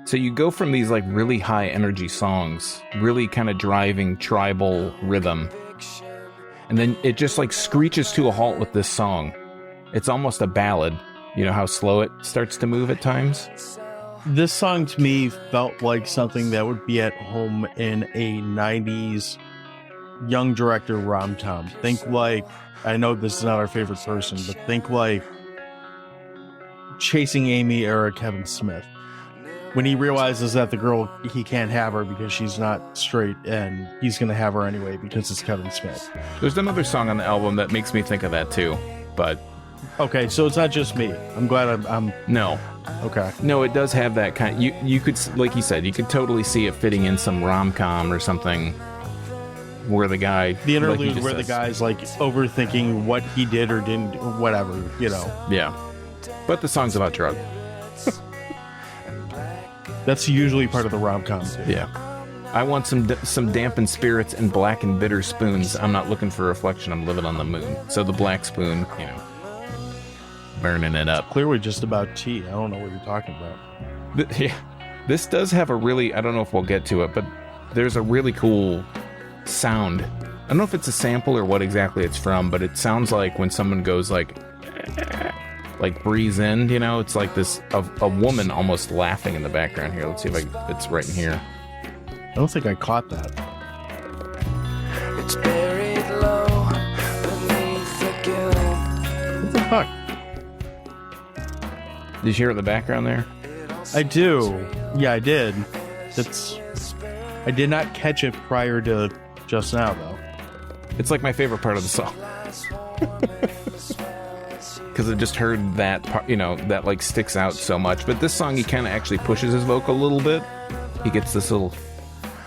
So you go from these like really high energy songs, really kind of driving tribal rhythm, and then it just like screeches to a halt with this song. It's almost a ballad. You know how slow it starts to move at times? This song to me felt like something that would be at home in a 90s young director rom-com. Think like, I know this is not our favorite person, but think like Chasing Amy era Kevin Smith. When he realizes that the girl, he can't have her because she's not straight, and he's going to have her anyway because it's Kevin Smith. There's another song on the album that makes me think of that too, but... Okay, so it's not just me. I'm glad I'm... No. Okay. No, it does have that kind... You could, like you said, you could totally see it fitting in some rom-com or something where the guy... The interlude where the guy's like overthinking what he did or didn't, or whatever, you know. Yeah. But the song's about drugs. That's usually part of the rom-com too. Yeah. I want some dampened spirits and black and bitter spoons. I'm not looking for reflection. I'm living on the moon. So the black spoon, burning it up. Clearly just about tea. I don't know what you're talking about. Yeah. This does have a really, I don't know if we'll get to it, but there's a really cool sound. I don't know if it's a sample or what exactly it's from, but it sounds like when someone goes like breathes in, it's like this, a woman almost laughing in the background here. Let's see if it's right in here. I don't think I caught that. It's buried low beneath the gilding. What the fuck? Did you hear it in the background there? I do. Yeah, I did. I did not catch it prior to just now, though. It's like my favorite part of the song. Because I just heard that part, that like sticks out so much. But this song, he kind of actually pushes his vocal a little bit. He gets this little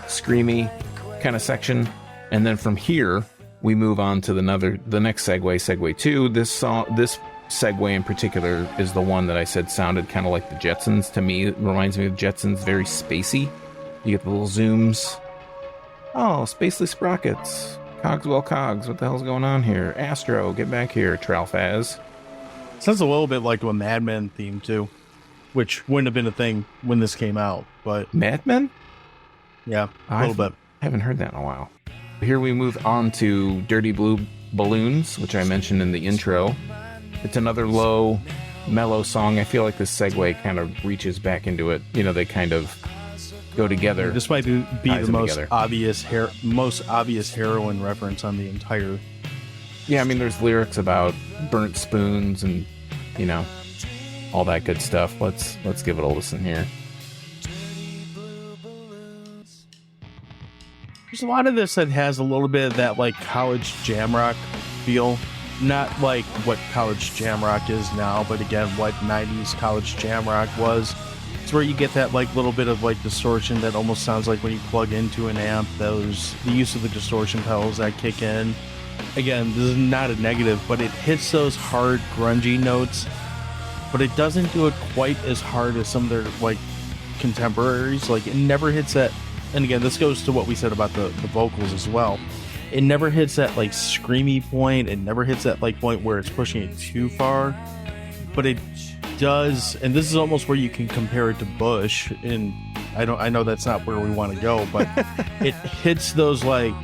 screamy kind of section. And then from here, we move on to the next segue 2. This segue in particular is the one that I said sounded kind of like the Jetsons. To me, it reminds me of Jetsons, very spacey. You get the little zooms. Oh, spacely sprockets. Cogswell Cogs, what the hell's going on here? Astro, get back here, Tralfaz. Sounds a little bit like a Mad Men theme, too. Which wouldn't have been a thing when this came out, but... Mad Men? Yeah, a little bit. I haven't heard that in a while. Here we move on to Dirty Blue Balloons, which I mentioned in the intro. It's another low, mellow song. I feel like this segue kind of reaches back into it. They kind of go together. This might be the most obvious heroin reference on the entire... Yeah, I mean, there's lyrics about burnt spoons and, all that good stuff. Let's give it a listen here. There's a lot of this that has a little bit of that, like, college jam rock feel. Not like what college jam rock is now, but again, what 90s college jam rock was. It's where you get that, like, little bit of, like, distortion that almost sounds like when you plug into an amp. The use of the distortion pedals that kick in. Again, this is not a negative, but it hits those hard, grungy notes, but it doesn't do it quite as hard as some of their, like, contemporaries. Like, it never hits that. And again, this goes to what we said about the vocals as well. It never hits that, like, screamy point. It never hits that, like, point where it's pushing it too far. But it does, and this is almost where you can compare it to Bush. And I know that's not where we want to go, but it hits those, like,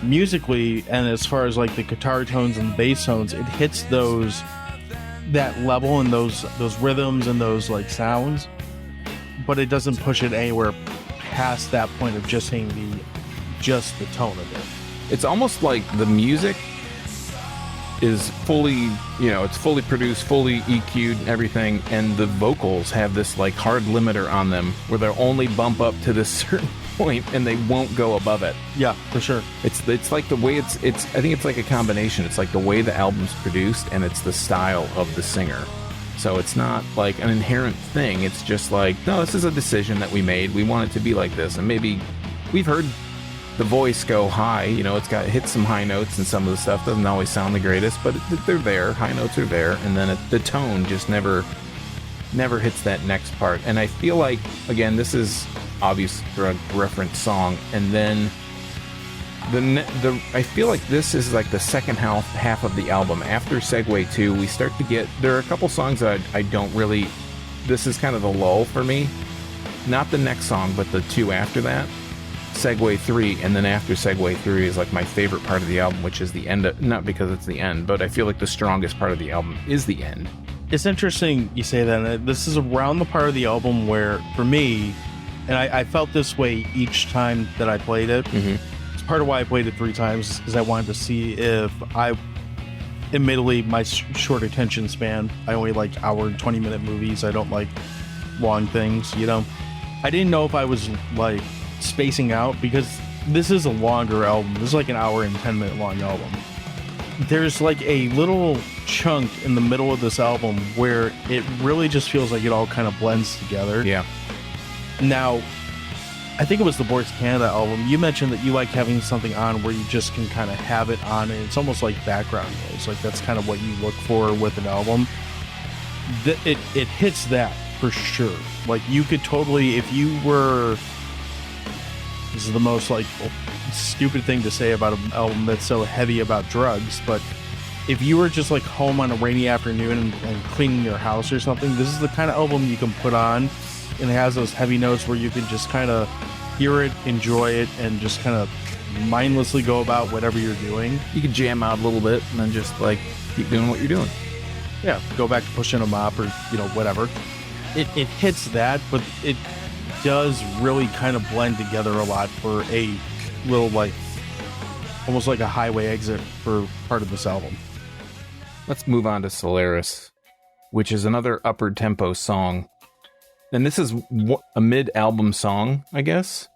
musically, and as far as, like, the guitar tones and the bass tones, it hits that level and those rhythms and those, like, sounds. But it doesn't push it anywhere past that point of just saying just the tone of it. It's almost like the music is fully, it's fully produced, fully EQ'd and everything, and the vocals have this, like, hard limiter on them where they'll only bump up to this certain point and they won't go above it. Yeah, for sure. It's like the way it's I think it's like a combination. It's like the way the album's produced and it's the style of the singer. So it's not like an inherent thing. It's just like, no, this is a decision that we made. We want it to be like this. And maybe we've heard the voice go high. It's got hit some high notes, and some of the stuff doesn't always sound the greatest, but they're there. High notes are there. And then the tone just never hits that next part. And I feel like, again, this is obvious drug reference song. And then I feel like this is like the second half of the album. After segue 2, we start to get, there are a couple songs that I don't really, this is kind of the lull for me. Not the next song, but the 2 after that. Segue 3, and then after segue 3 is like my favorite part of the album, which is the end. Not because it's the end, but I feel like the strongest part of the album is the end. It's interesting you say that. This is around the part of the album where, for me, and I felt this way each time that I played it. Mm-hmm. Part of why I played it 3 times is I wanted to see if admittedly, my short attention span, I only like hour and 20-minute movies. I don't like long things, I didn't know if I was, like, spacing out, because this is a longer album. This is like an hour and 10-minute long album. There's, like, a little chunk in the middle of this album where it really just feels like it all kind of blends together. Yeah. Now, I think it was the Boys Canada album. You mentioned that you like having something on where you just can kind of have it on, and it's almost like background noise. Like that's kind of what you look for with an album. It hits that for sure. Like you could totally, if you were, this is the most like stupid thing to say about an album that's so heavy about drugs, but if you were just like home on a rainy afternoon and cleaning your house or something, this is the kind of album you can put on, and it has those heavy notes where you can just kind of hear it, enjoy it, and just kind of mindlessly go about whatever you're doing. You can jam out a little bit and then just like keep doing what you're doing. Yeah, go back to pushing a mop or, whatever. It hits that, but it does really kind of blend together a lot for a little, like, almost like a highway exit for part of this album. Let's move on to Solaris, which is another upper tempo song. And this is a mid-album song, I guess,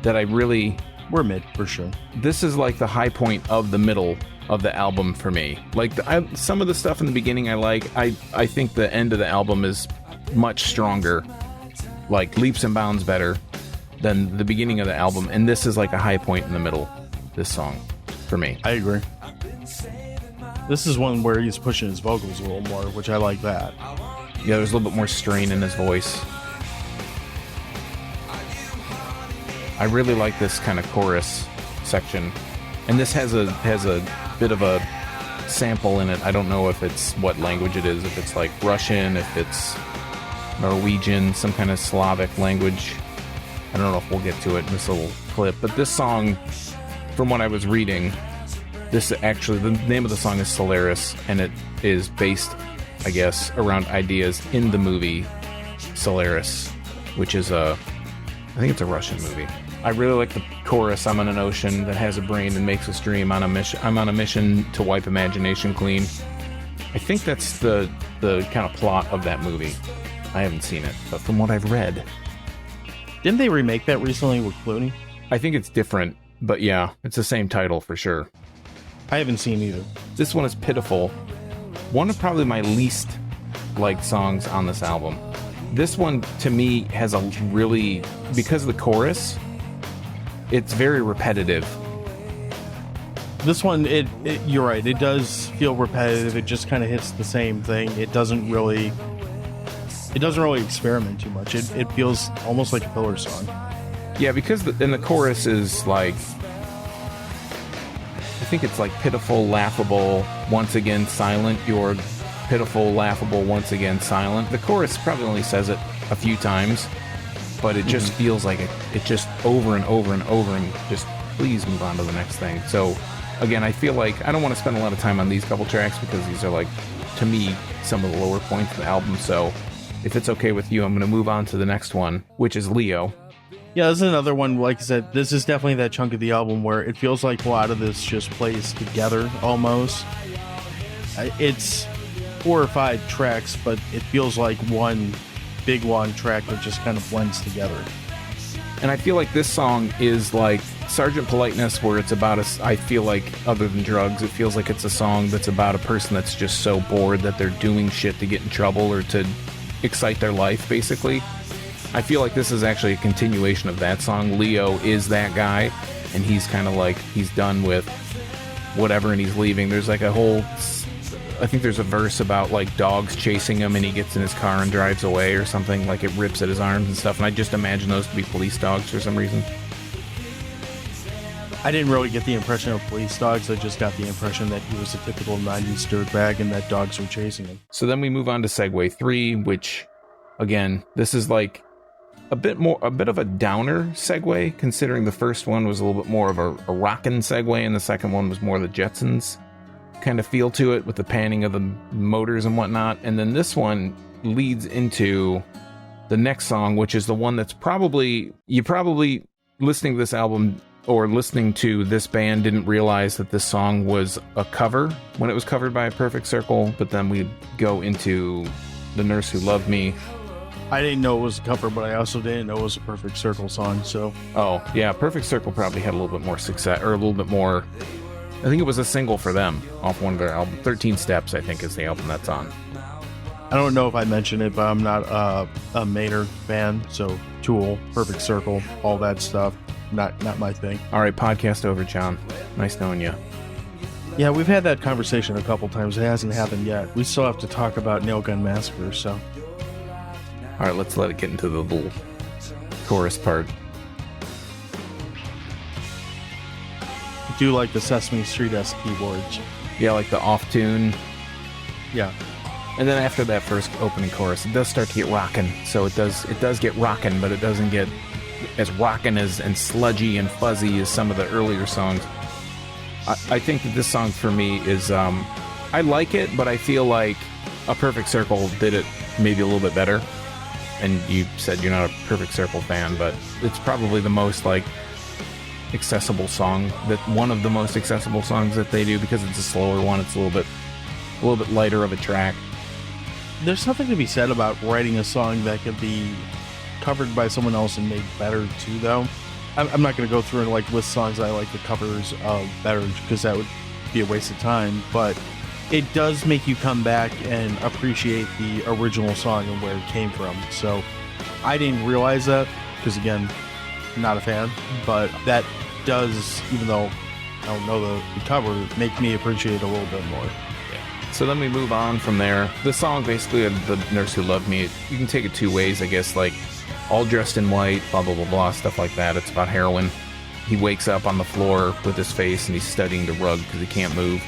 that I really... We're mid, for sure. This is like the high point of the middle of the album for me. Like, some of the stuff in the beginning I like. I think the end of the album is much stronger, like leaps and bounds better than the beginning of the album. And this is like a high point in the middle, this song, for me. I agree. This is one where he's pushing his vocals a little more, which I like that. Yeah, there's a little bit more strain in his voice. I really like this kind of chorus section. And this has a bit of a sample in it. I don't know if it's what language it is, if it's like Russian, if it's Norwegian, some kind of Slavic language. I don't know if we'll get to it in this little clip. But this song, from what I was reading, the name of the song is Solaris, and it is based, I guess, around ideas in the movie Solaris, which is I think it's a Russian movie. I really like the chorus, I'm on an ocean that has a brain and makes us dream. I'm on a mission to wipe imagination clean. I think that's the kind of plot of that movie. I haven't seen it, but from what I've read. Didn't they remake that recently with Clooney? I think it's different, but yeah, it's the same title for sure. I haven't seen either. This one is pitiful. One of probably my least liked songs on this album. This one, to me, has a really... Because of the chorus, it's very repetitive. This one, you're right. It does feel repetitive. It just kind of hits the same thing. It doesn't really experiment too much. It feels almost like a filler song. Yeah, because the chorus is like... I think it's like pitiful, laughable, once again silent. You're pitiful, laughable, once again silent. The chorus probably only says it a few times, but it just feels like it just over and over and over, and just please move on to the next thing. So again, I feel like I don't want to spend a lot of time on these couple tracks because these are, like, to me, some of the lower points of the album. So if it's okay with you, I'm going to move on to the next one, which is Leo. Yeah, this is another one, like I said, this is definitely that chunk of the album where it feels like a lot of this just plays together, almost. It's 4 or 5 tracks, but it feels like one big, long track that just kind of blends together. And I feel like this song is like Sergeant Politeness, where it's about I feel like, other than drugs, it feels like it's a song that's about a person that's just so bored that they're doing shit to get in trouble or to excite their life, basically. I feel like this is actually a continuation of that song. Leo is that guy, and he's kind of like, he's done with whatever and he's leaving. There's like a whole, I think there's a verse about like dogs chasing him and he gets in his car and drives away or something, like it rips at his arms and stuff, and I just imagine those to be police dogs for some reason. I didn't really get the impression of police dogs. I just got the impression that he was a typical 90s dirtbag and that dogs were chasing him. So then we move on to Segway 3, which, again, this is like a bit of a downer segue, considering the first one was a little bit more of a rockin' segue, and the second one was more the Jetsons kind of feel to it with the panning of the motors and whatnot. And then this one leads into the next song, which is the one that's probably listening to this album or listening to this band didn't realize that this song was a cover when it was covered by Perfect Circle. But then we go into The Nurse Who Loved Me. I didn't know it was a cover, but I also didn't know it was a Perfect Circle song, so... Oh, yeah, Perfect Circle probably had a little bit more success, or a little bit more... I think it was a single for them off one of their albums. 13 Steps, I think, is the album that's on. I don't know if I mentioned it, but I'm not a Maynard fan, so Tool, Perfect Circle, all that stuff. Not my thing. All right, podcast over, John. Nice knowing you. Yeah, we've had that conversation a couple times. It hasn't happened yet. We still have to talk about Nail Gun Massacre, so. All right, let's let it get into the little chorus part. I do like the Sesame Street-esque keyboards. Yeah, like the off tune. Yeah. And then after that first opening chorus, it does start to get rockin'. So it does get rockin', but it doesn't get as rockin' as and sludgy and fuzzy as some of the earlier songs. I think that this song for me is, I like it, but I feel like A Perfect Circle did it maybe a little bit better. And you said you're not a Perfect Circle fan, but it's probably the most like accessible song, that one of the most accessible songs that they do, because it's a slower one. It's a little bit lighter of a track. There's something to be said about writing a song that can be covered by someone else and made better too, though. I'm not going to go through and like list songs I like the covers of better, because that would be a waste of time, but it does make you come back and appreciate the original song and where it came from. So I didn't realize that, because again, not a fan, but that does, even though I don't know the cover, make me appreciate it a little bit more. So then we move on from there. The song, basically, The Nurse Who Loved Me, you can take it two ways, I guess, like all dressed in white, blah, blah, blah, blah, stuff like that. It's about heroin. He wakes up on the floor with his face and he's studying the rug because he can't move.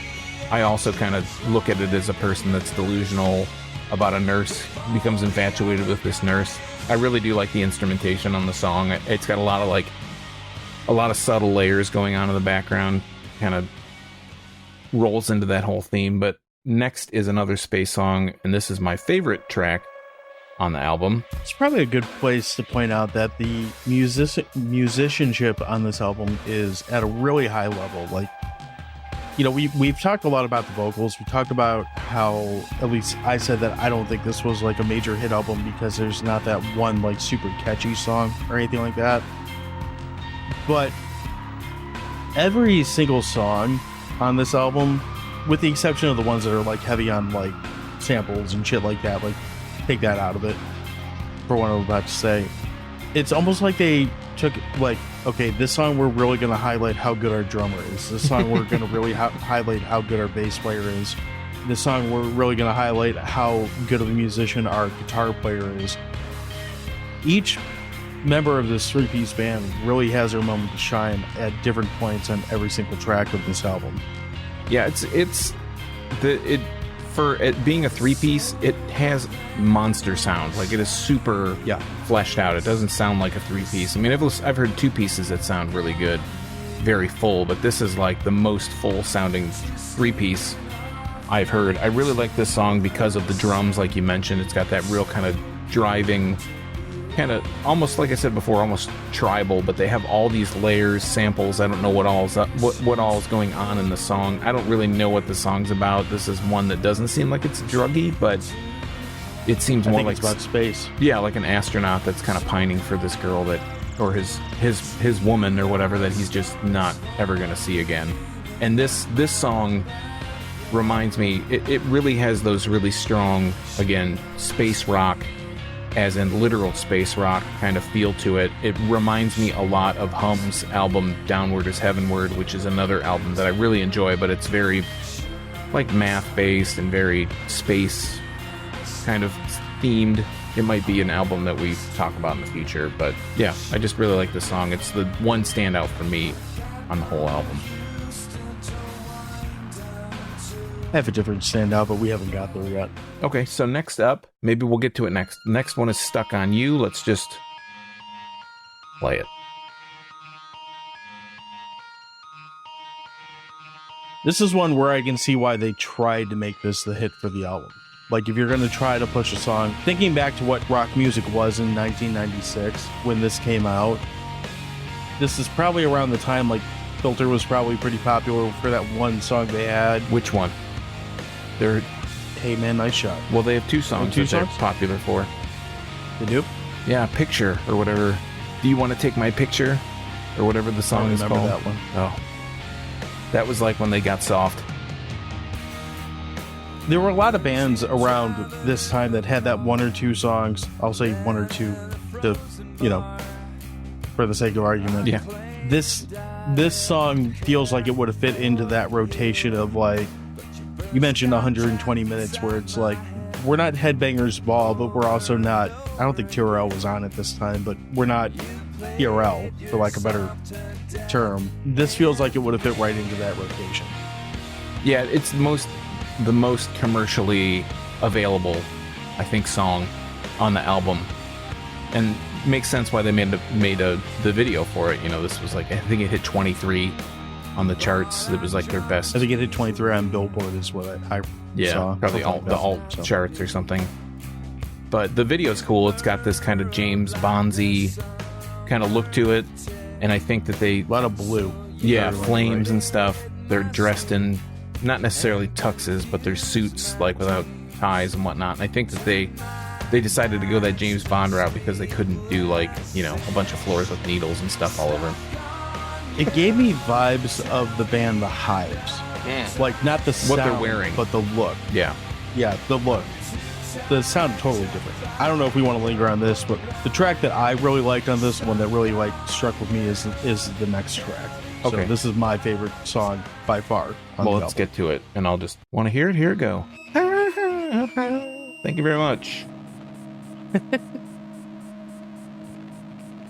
I also kind of look at it as a person that's delusional about a nurse, becomes infatuated with this nurse. I really do like the instrumentation on the song. It's got a lot of subtle layers going on in the background, kind of rolls into that whole theme. But next is another space song, and this is my favorite track on the album. It's probably a good place to point out that the musicianship on this album is at a really high level. Like, you know, we've talked a lot about the vocals. We talked about how, at least I said that I don't think this was like a major hit album because there's not that one like super catchy song or anything like that. But every single song on this album, with the exception of the ones that are like heavy on like samples and shit like that, like take that out of it for what I'm about to say, it's almost like they took like, okay, this song we're really going to highlight how good our drummer is. This song we're going to really highlight how good our bass player is. This song we're really going to highlight how good of a musician our guitar player is. Each member of this three-piece band really has their moment to shine at different points on every single track of this album. Yeah, for it being a three-piece, it has monster sound. Like, it is super fleshed out. It doesn't sound like a three-piece. I mean, I've heard two pieces that sound really good, very full, but this is like the most full-sounding three-piece I've heard. I really like this song because of the drums, like you mentioned. It's got that real kind of driving, kind of almost, like I said before, almost tribal, but they have all these layers, samples. I don't know what all is going on in the song. I don't really know what the song's about. This is one that doesn't seem like it's druggy, but it seems more like it's about space. Yeah, like an astronaut that's kind of pining for this girl that, or his woman or whatever, that he's just not ever going to see again. And this song reminds me, it really has those really strong, again, space rock, as in literal space rock kind of feel to it. It reminds me a lot of Hum's album Downward is Heavenward, which is another album that I really enjoy, but it's very like math based and very space kind of themed. It might be an album that we talk about in the future, but yeah, I just really like this song. It's the one standout for me on the whole album. I have a different standout, but we haven't got there yet. Okay, so next up, maybe we'll get to it next. Next one is Stuck on You. Let's just play it. This is one where I can see why they tried to make this the hit for the album. Like, if you're going to try to push a song, thinking back to what rock music was in 1996 when this came out, this is probably around the time, like, Filter was probably pretty popular for that one song they had. Which one? They're Hey Man, Nice Shot. Well, they have two songs they're popular for. They do? Yeah, Picture or whatever. Do you want to take my picture? Or whatever the song is called. That one. Oh. That was like when they got soft. There were a lot of bands around this time that had that one or two songs. I'll say one or two to you know, for the sake of argument. Yeah. This song feels like it would have fit into that rotation of, like, you mentioned 120 minutes, where it's like, we're not Headbangers Ball, but we're also not, I don't think TRL was on at this time, but we're not TRL, for lack of a better term. This feels like it would have fit right into that rotation. Yeah, it's the most commercially available, I think, song on the album, and makes sense why they made the video for it. You know, this was like, I think it hit 23 on the charts. It was like their best. I think it hit 23 on Billboard is what I saw. Probably the alt charts or something. But the video's cool. It's got this kind of James Bondsy kind of look to it, and I think that they a lot of blue. Yeah, flames and stuff. They're dressed in not necessarily tuxes, but they're suits, like without ties and whatnot. And I think that they decided to go that James Bond route because they couldn't do, like, you know, a bunch of floors with needles and stuff all over them. It gave me vibes of the band The Hives. Like, not the sound, what they're wearing, but the look. Yeah, the look. The sound totally different. I don't know if we want to linger on this, but the track that I really liked on this one that really, like, struck with me is the next track. Okay. So this is my favorite song by far. Well, let's get to it, and I'll just want to hear it. Here it go. Thank you very much.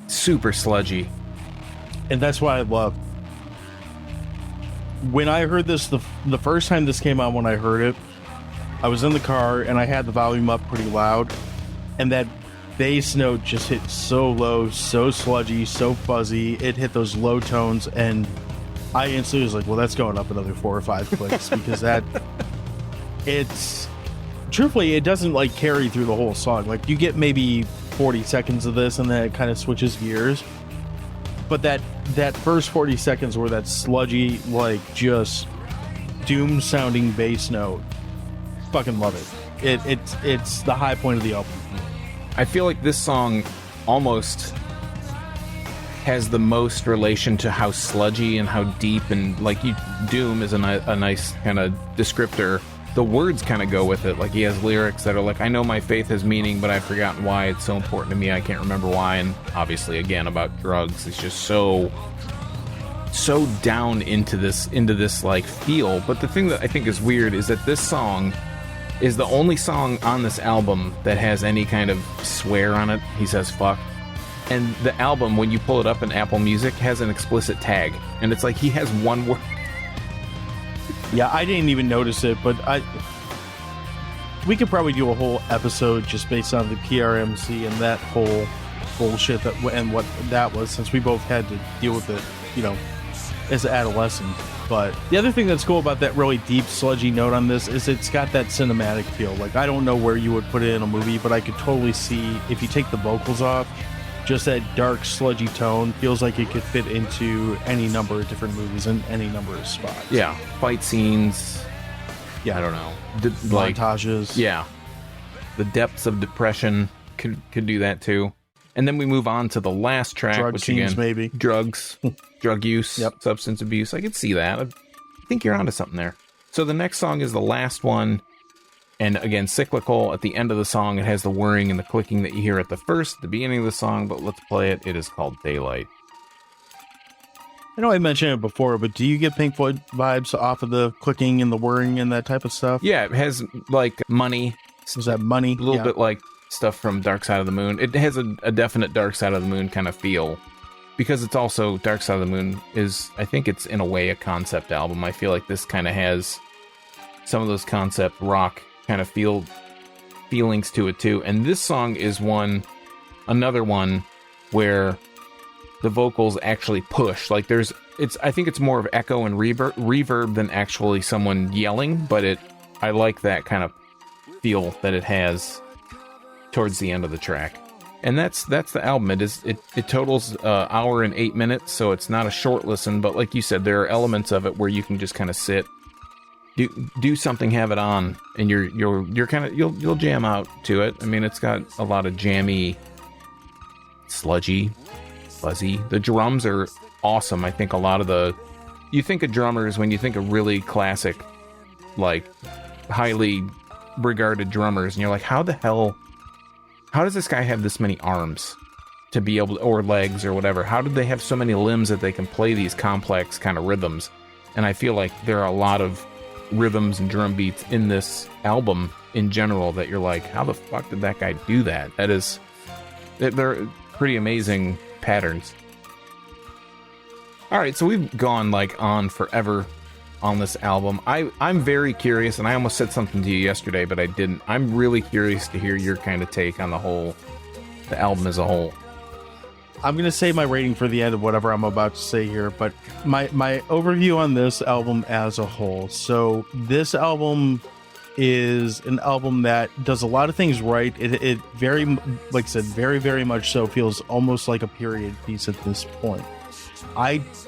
Super sludgy. And that's why I love. When I heard this, the first time this came on, when I heard it, I was in the car and I had the volume up pretty loud, and that bass note just hit so low, so sludgy, so fuzzy. It hit those low tones, and I instantly was like, well, that's going up another 4 or 5 clicks, because it's truthfully, it doesn't, like, carry through the whole song. Like, you get maybe 40 seconds of this and then it kind of switches gears, but that first 40 seconds where that sludgy, like, just doom sounding bass note, fucking love it. It's the high point of the album. I feel like this song almost has the most relation to how sludgy and how deep, and, like, doom is a nice kind of descriptor. The words kind of go with it. Like, he has lyrics that are like, I know my faith has meaning, but I've forgotten why. It's so important to me, I can't remember why. And obviously, again, about drugs. It's just so down into this like feel. But the thing that I think is weird is that this song is the only song on this album that has any kind of swear on it. He says fuck. And the album, when you pull it up in Apple Music, has an explicit tag. And it's like he has one word. Yeah, I didn't even notice it, but we could probably do a whole episode just based on the PRMC and that whole bullshit and what that was, since we both had to deal with it, you know, as adolescents. But the other thing that's cool about that really deep, sludgy note on this is it's got that cinematic feel. Like, I don't know where you would put it in a movie, but I could totally see, if you take the vocals off, just that dark, sludgy tone feels like it could fit into any number of different movies and any number of spots. Yeah, fight scenes. Yeah, I don't know. Montages. Yeah. The depths of depression could do that too. And then we move on to the last track, drug which scenes, again, maybe. Drugs, drug use, yep. Substance abuse. I could see that. I think you're onto something there. So the next song is the last one. And again, cyclical. At the end of the song, it has the whirring and the clicking that you hear at the beginning of the song, but let's play it. It is called Daylight. I know I mentioned it before, but do you get Pink Floyd vibes off of the clicking and the whirring and that type of stuff? Yeah, it has, like, Money. Is that Money? A little bit like stuff from Dark Side of the Moon. It has a definite Dark Side of the Moon kind of feel. Because it's also, Dark Side of the Moon is, I think it's in a way a concept album. I feel like this kind of has some of those concept rock kind of feelings to it too. And this song is another one where the vocals actually push. Like, I think it's more of echo and reverb than actually someone yelling, but I like that kind of feel that it has towards the end of the track. And that's the album. It totals hour and 8 minutes, so it's not a short listen, but like you said, there are elements of it where you can just kind of sit, do something, have it on, and you're kind of you'll jam out to it. I mean, it's got a lot of jammy, sludgy, fuzzy. The drums are awesome. I think a lot of you think of drummers when you think of really classic, like, highly regarded drummers, and you're like, how does this guy have this many arms to be able to, or legs or whatever, how did they have so many limbs that they can play these complex kind of rhythms? And I feel like there are a lot of rhythms and drum beats in this album in general that you're like, how the fuck did that guy do that? They're pretty amazing patterns. All right, so we've gone like on forever on this album. I'm very curious, and I almost said something to you yesterday, but I didn't. I'm really curious to hear your kind of take on the album as a whole. I'm going to say my rating for the end of whatever I'm about to say here, but my overview on this album as a whole. So this album is an album that does a lot of things right. It very, like I said, very, very much so feels almost like a period piece at this point.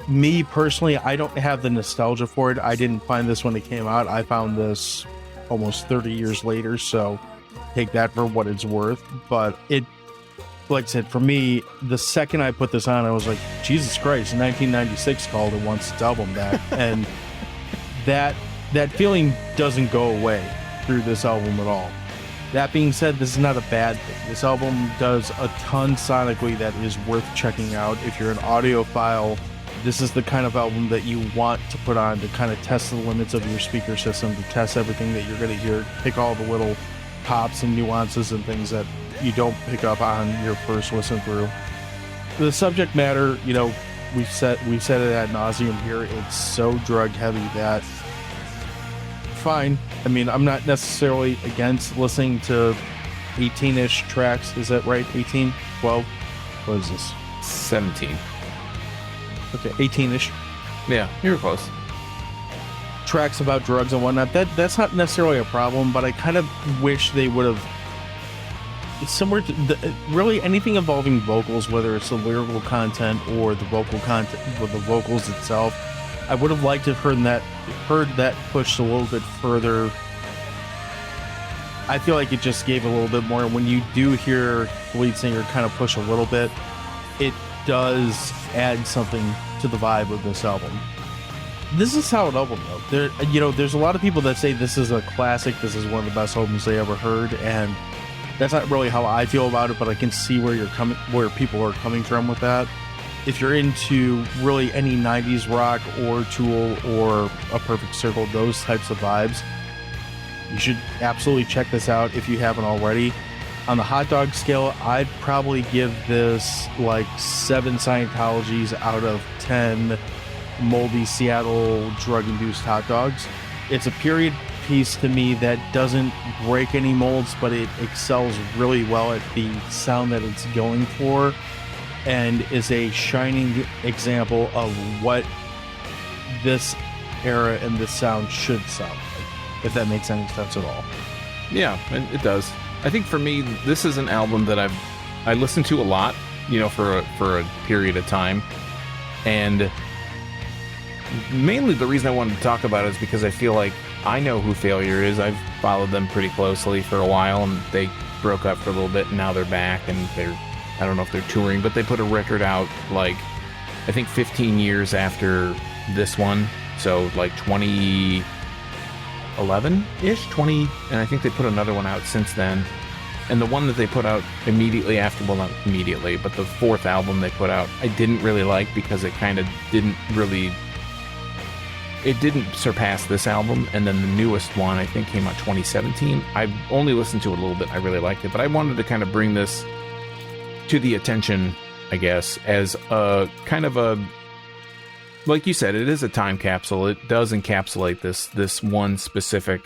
Me personally, I don't have the nostalgia for it. I didn't find this when it came out. I found this almost 30 years later, so take that for what it's worth. But it, like I said, for me, the second I put this on, I was like, Jesus Christ, 1996 called it once its album back. And that feeling doesn't go away through this album at all. That being said, this is not a bad thing. This album does a ton sonically that is worth checking out. If you're an audiophile, this is the kind of album that you want to put on to kind of test the limits of your speaker system, to test everything that you're going to hear, pick all the little pops and nuances and things that you don't pick up on your first listen through. The subject matter, you know, we've said it ad nauseum here. It's so drug heavy that fine. I mean, I'm not necessarily against listening to 18-ish tracks. Is that right? 18? 12? What is this? 17. Okay, 18-ish. Yeah, you were close. Tracks about drugs and whatnot. That's not necessarily a problem, but I kind of wish they would have somewhere to really anything involving vocals, whether it's the lyrical content or the vocal content with the vocals itself. I would have liked to have heard that pushed a little bit further. I feel like it just gave a little bit more. When you do hear the lead singer kind of push a little bit, it does add something to the vibe of this album. This is a solid album, though. There's a lot of people that say this is a classic. This is one of the best albums they ever heard, and that's not really how I feel about it. But I can see where people are coming from with that. If you're into really any 90s rock or Tool or A Perfect Circle, those types of vibes, you should absolutely check this out if you haven't already. On the hot dog scale, I'd probably give this like 7 Scientologies out of 10 moldy Seattle drug-induced hot dogs. It's a period piece to me that doesn't break any molds, but it excels really well at the sound that it's going for, and is a shining example of what this era and this sound should sound like, if that makes any sense at all. Yeah, it does. I think for me, this is an album that I listened to a lot, for a period of time, and mainly the reason I wanted to talk about it is because I feel like I know who Failure is. I've followed them pretty closely for a while, and they broke up for a little bit, and now they're back, and I don't know if they're touring, but they put a record out, like, I think 15 years after this one, so like 2011-ish, and I think they put another one out since then. And the one that they put out immediately after, well, not immediately, but the 4th album they put out, I didn't really like because it kind of didn't surpass this album. And then the newest one, I think, came out 2017. I've only listened to it a little bit. I really liked it, but I wanted to kind of bring this to the attention, I guess, as a kind of a, like you said, it is a time capsule. It does encapsulate this one specific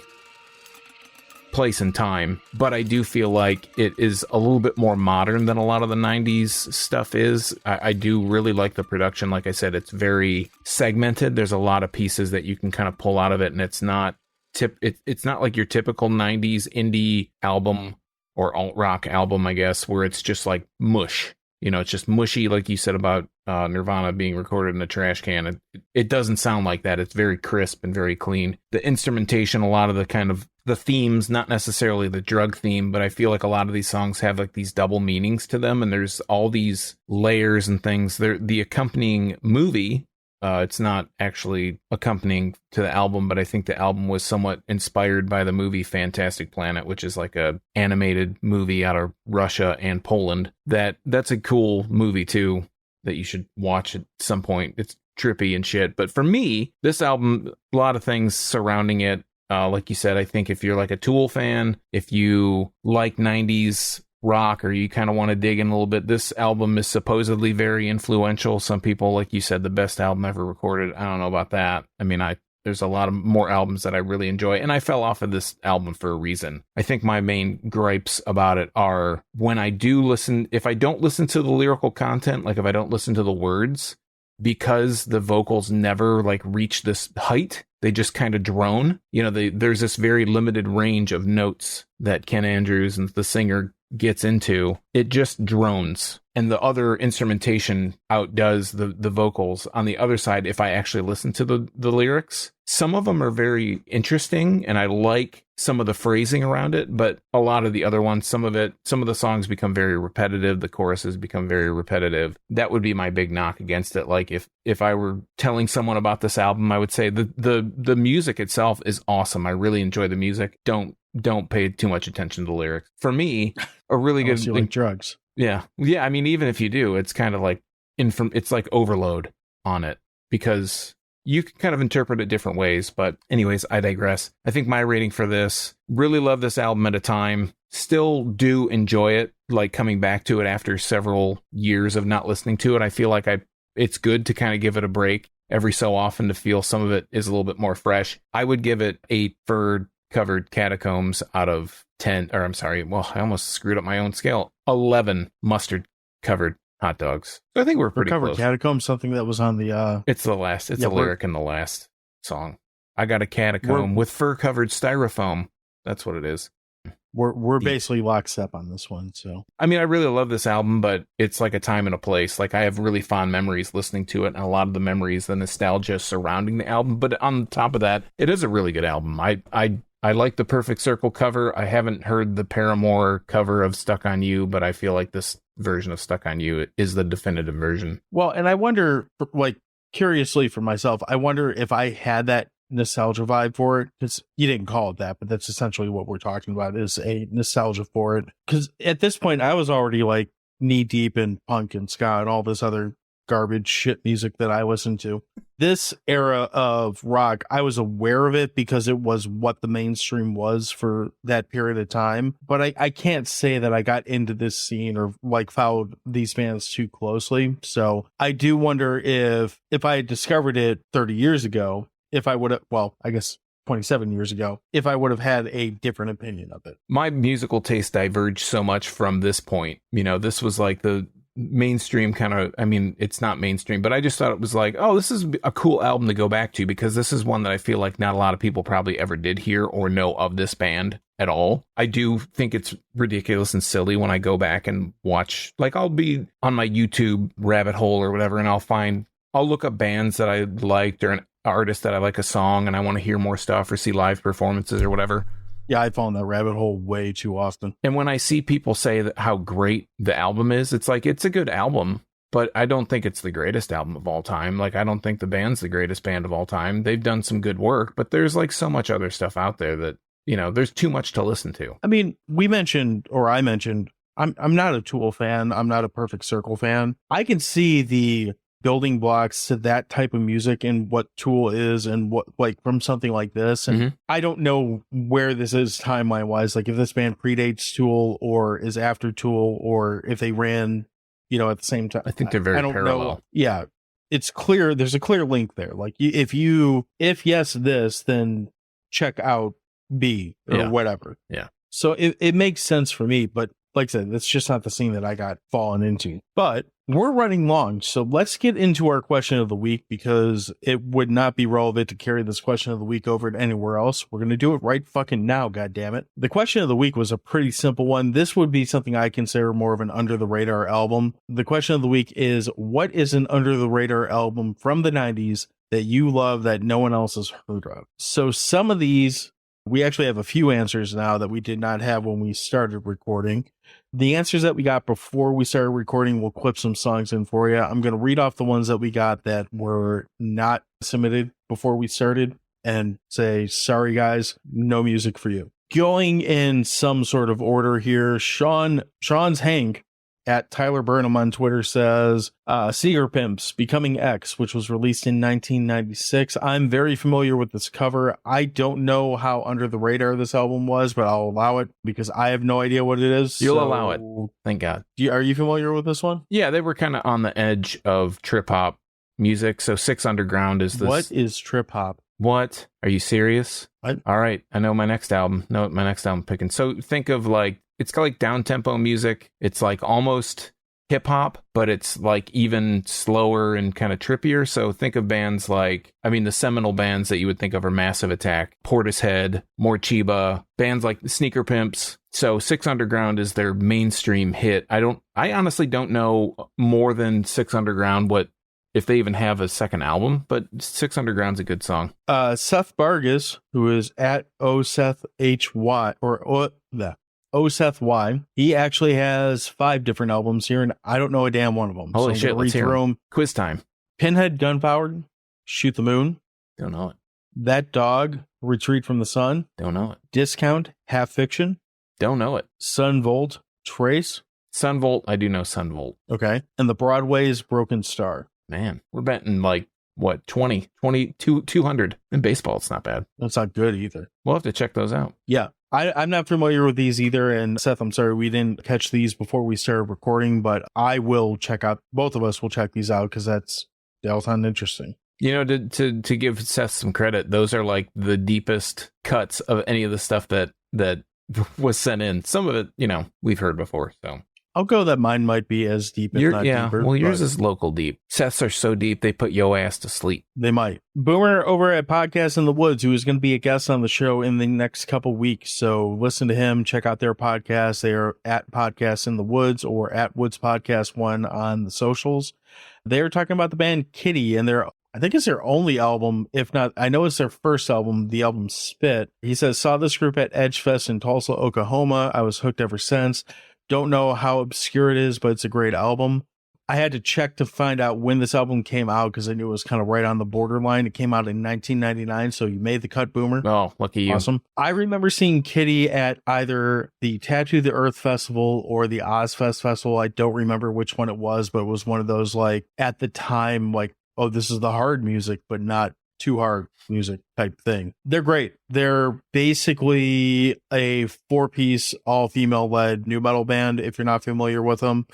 place and time, but I do feel like it is a little bit more modern than a lot of the 90s stuff is. I do really like the production. Like I said, it's very segmented. There's a lot of pieces that you can kind of pull out of it, and it's not like your typical 90s indie album or alt rock album, I guess, where it's just like mush. It's just mushy, like you said about Nirvana being recorded in a trash can. It doesn't sound like that. It's very crisp and very clean. The instrumentation, a lot of the kind of the themes, not necessarily the drug theme, but I feel like a lot of these songs have like these double meanings to them, and there's all these layers and things. The accompanying movie It's not actually accompanying to the album, but I think the album was somewhat inspired by the movie Fantastic Planet, which is like a animated movie out of Russia and Poland. That's a cool movie too that you should watch at some point. It's trippy and shit. But for me, this album, a lot of things surrounding it. Like you said, I think if you're like a Tool fan, if you like 90s rock or you kind of want to dig in a little bit, this album is supposedly very influential. Some people, like you said, the best album ever recorded. I don't know about that. I mean, there's a lot of more albums that I really enjoy, and I fell off of this album for a reason. I think my main gripes about it are when I do listen, if I don't listen to the lyrical content, like if I don't listen to the words, because the vocals never like reach this height, they just kind of drone. You know, there's this very limited range of notes that Ken Andrews and the singer gets into. It just drones, and the other instrumentation outdoes the vocals. On the other side, if I actually listen to the lyrics, some of them are very interesting, and I like some of the phrasing around it, but a lot of the other ones, some of the songs become very repetitive. The choruses become very repetitive. That would be my big knock against it. Like if I were telling someone about this album, I would say the music itself is awesome. I really enjoy the music. Don't pay too much attention to the lyrics. For me, a really good, you like drugs. Yeah. I mean, even if you do, it's kind of like it's like overload on it, because you can kind of interpret it different ways. But anyways, I digress. I think my rating for this, really love this album at a time. Still do enjoy it, like coming back to it after several years of not listening to it. I feel like it's good to kind of give it a break every so often to feel some of it is a little bit more fresh. I would give it 8 fur-covered catacombs out of 10, or I'm sorry, well, I almost screwed up my own scale. 11 mustard-covered hot dogs. So I think we're pretty close. Catacombs, something that was on the... It's the last. It's a lyric in the last song. I got a catacomb with fur-covered styrofoam. That's what it is. We're basically lockstep on this one. So I mean, I really love this album, but it's like a time and a place. Like I have really fond memories listening to it, and a lot of the memories, the nostalgia surrounding the album. But on top of that, it is a really good album. I like the Perfect Circle cover. I haven't heard the Paramore cover of Stuck on You, but I feel like this version of Stuck on You is the definitive version. Well, and I wonder, like, curiously for myself, I wonder if I had that nostalgia vibe for it, because you didn't call it that, but that's essentially what we're talking about, is a nostalgia for it. Because at this point, I was already like knee deep in punk and ska and all this other garbage shit music that I listened to. This era of rock, I was aware of it because it was what the mainstream was for that period of time. But I can't say that I got into this scene or like followed these bands too closely. So I do wonder if I had discovered it 30 years ago, if I would have, well, I guess 27 years ago, if I would have had a different opinion of it. My musical taste diverged so much from this point. You know, this was like the mainstream kind of, I mean, it's not mainstream, but I just thought it was like, oh, this is a cool album to go back to, because this is one that I feel like not a lot of people probably ever did hear or know of this band at all. I do think it's ridiculous and silly when I go back and watch, like I'll be on my YouTube rabbit hole or whatever, and I'll look up bands that I liked or an artist that I like a song and I want to hear more stuff or see live performances or whatever. Yeah, I fall in that rabbit hole way too often. And when I see people say that how great the album is, it's like, it's a good album, but I don't think it's the greatest album of all time. Like, I don't think the band's the greatest band of all time. They've done some good work, but there's like so much other stuff out there that, you know, there's too much to listen to. I mean, I mentioned, I'm not a Tool fan. I'm not a Perfect Circle fan. I can see the building blocks to that type of music and what Tool is and what, like, from something like this. And I don't know where this is timeline wise, like if this band predates Tool or is after Tool, or if they ran, you know, at the same time. I think they're very parallel. Know. Yeah. It's clear. There's a clear link there. Like if yes, this, then check out B or whatever. Yeah. So it makes sense for me, but like I said, that's just not the scene that I got fallen into. But we're running long, so let's get into our question of the week, because it would not be relevant to carry this question of the week over to anywhere else. We're going to do it right fucking now, goddammit. The question of the week was a pretty simple one. This would be something I consider more of an under-the-radar album. The question of the week is, what is an under-the-radar album from the 90s that you love that no one else has heard of? So some of these We actually have a few answers now that we did not have when we started recording. The answers that we got before we started recording, we'll clip some songs in for you. I'm going to read off the ones that we got that were not submitted before we started and say, sorry guys, no music for you. Going in some sort of order here, Sean's Hank at Tyler Burnham on Twitter says, Seeger Pimps, Becoming X, which was released in 1996. I'm very familiar with this cover. I don't know how under the radar this album was, but I'll allow it because I have no idea what it is. You'll allow it. Thank God. Are you familiar with this one? Yeah, they were kind of on the edge of trip hop music. So Six Underground is this. What is trip hop? What? Are you serious? What? All right. I know my next album. No, my next album picking. So think of like, it's got like down tempo music. It's like almost hip hop, but it's like even slower and kind of trippier. So think of bands like, I mean, the seminal bands that you would think of are Massive Attack, Portishead, Morcheeba, bands like Sneaker Pimps. So Six Underground is their mainstream hit. I honestly don't know more than Six Underground if they even have a second album, but Six Underground's a good song. Seth Vargas, who is at OSethHY or Oseth Y, he actually has 5 different albums here, and I don't know a damn one of them. Holy shit, let's hear them. Quiz time. Pinhead Gunpowder, Shoot the Moon. Don't know it. That Dog, Retreat from the Sun. Don't know it. Discount, Half Fiction. Don't know it. Sun Volt, Trace. Sun Volt, I do know Sun Volt. Okay. And the Broadway's Broken Star. Man, we're betting like, what, 200. In baseball, it's not bad. That's not good either. We'll have to check those out. Yeah. I'm not familiar with these either. And Seth, I'm sorry, we didn't catch these before we started recording, but I will check out, both of us will check these out because they'll sound interesting. You know, to give Seth some credit, those are like the deepest cuts of any of the stuff that was sent in. Some of it, you know, we've heard before, so. I'll go that mine might be as deep, if not deeper. Well, yours is local deep. Seth's are so deep, they put yo ass to sleep. They might. Boomer over at Podcast in the Woods, who is going to be a guest on the show in the next couple weeks. So listen to him, check out their podcast. They are at Podcast in the Woods or at Woods Podcast 1 on the socials. They are talking about the band Kitty and I think it's their only album, if not, I know it's their first album, the album Spit. He says, saw this group at Edge Fest in Tulsa, Oklahoma. I was hooked ever since. Don't know how obscure it is, but it's a great album. I had to check to find out when this album came out because I knew it was kind of right on the borderline. It came out in 1999, so you made the cut, Boomer. Oh, lucky you. Awesome. I remember seeing Kitty at either the Tattoo the Earth Festival or the Ozfest Festival. I don't remember which one it was, but it was one of those, like, at the time, like, oh, this is the hard music, but not too hard music type thing. They're great. They're basically a 4-piece, all-female led nu metal band, if you're not familiar with them.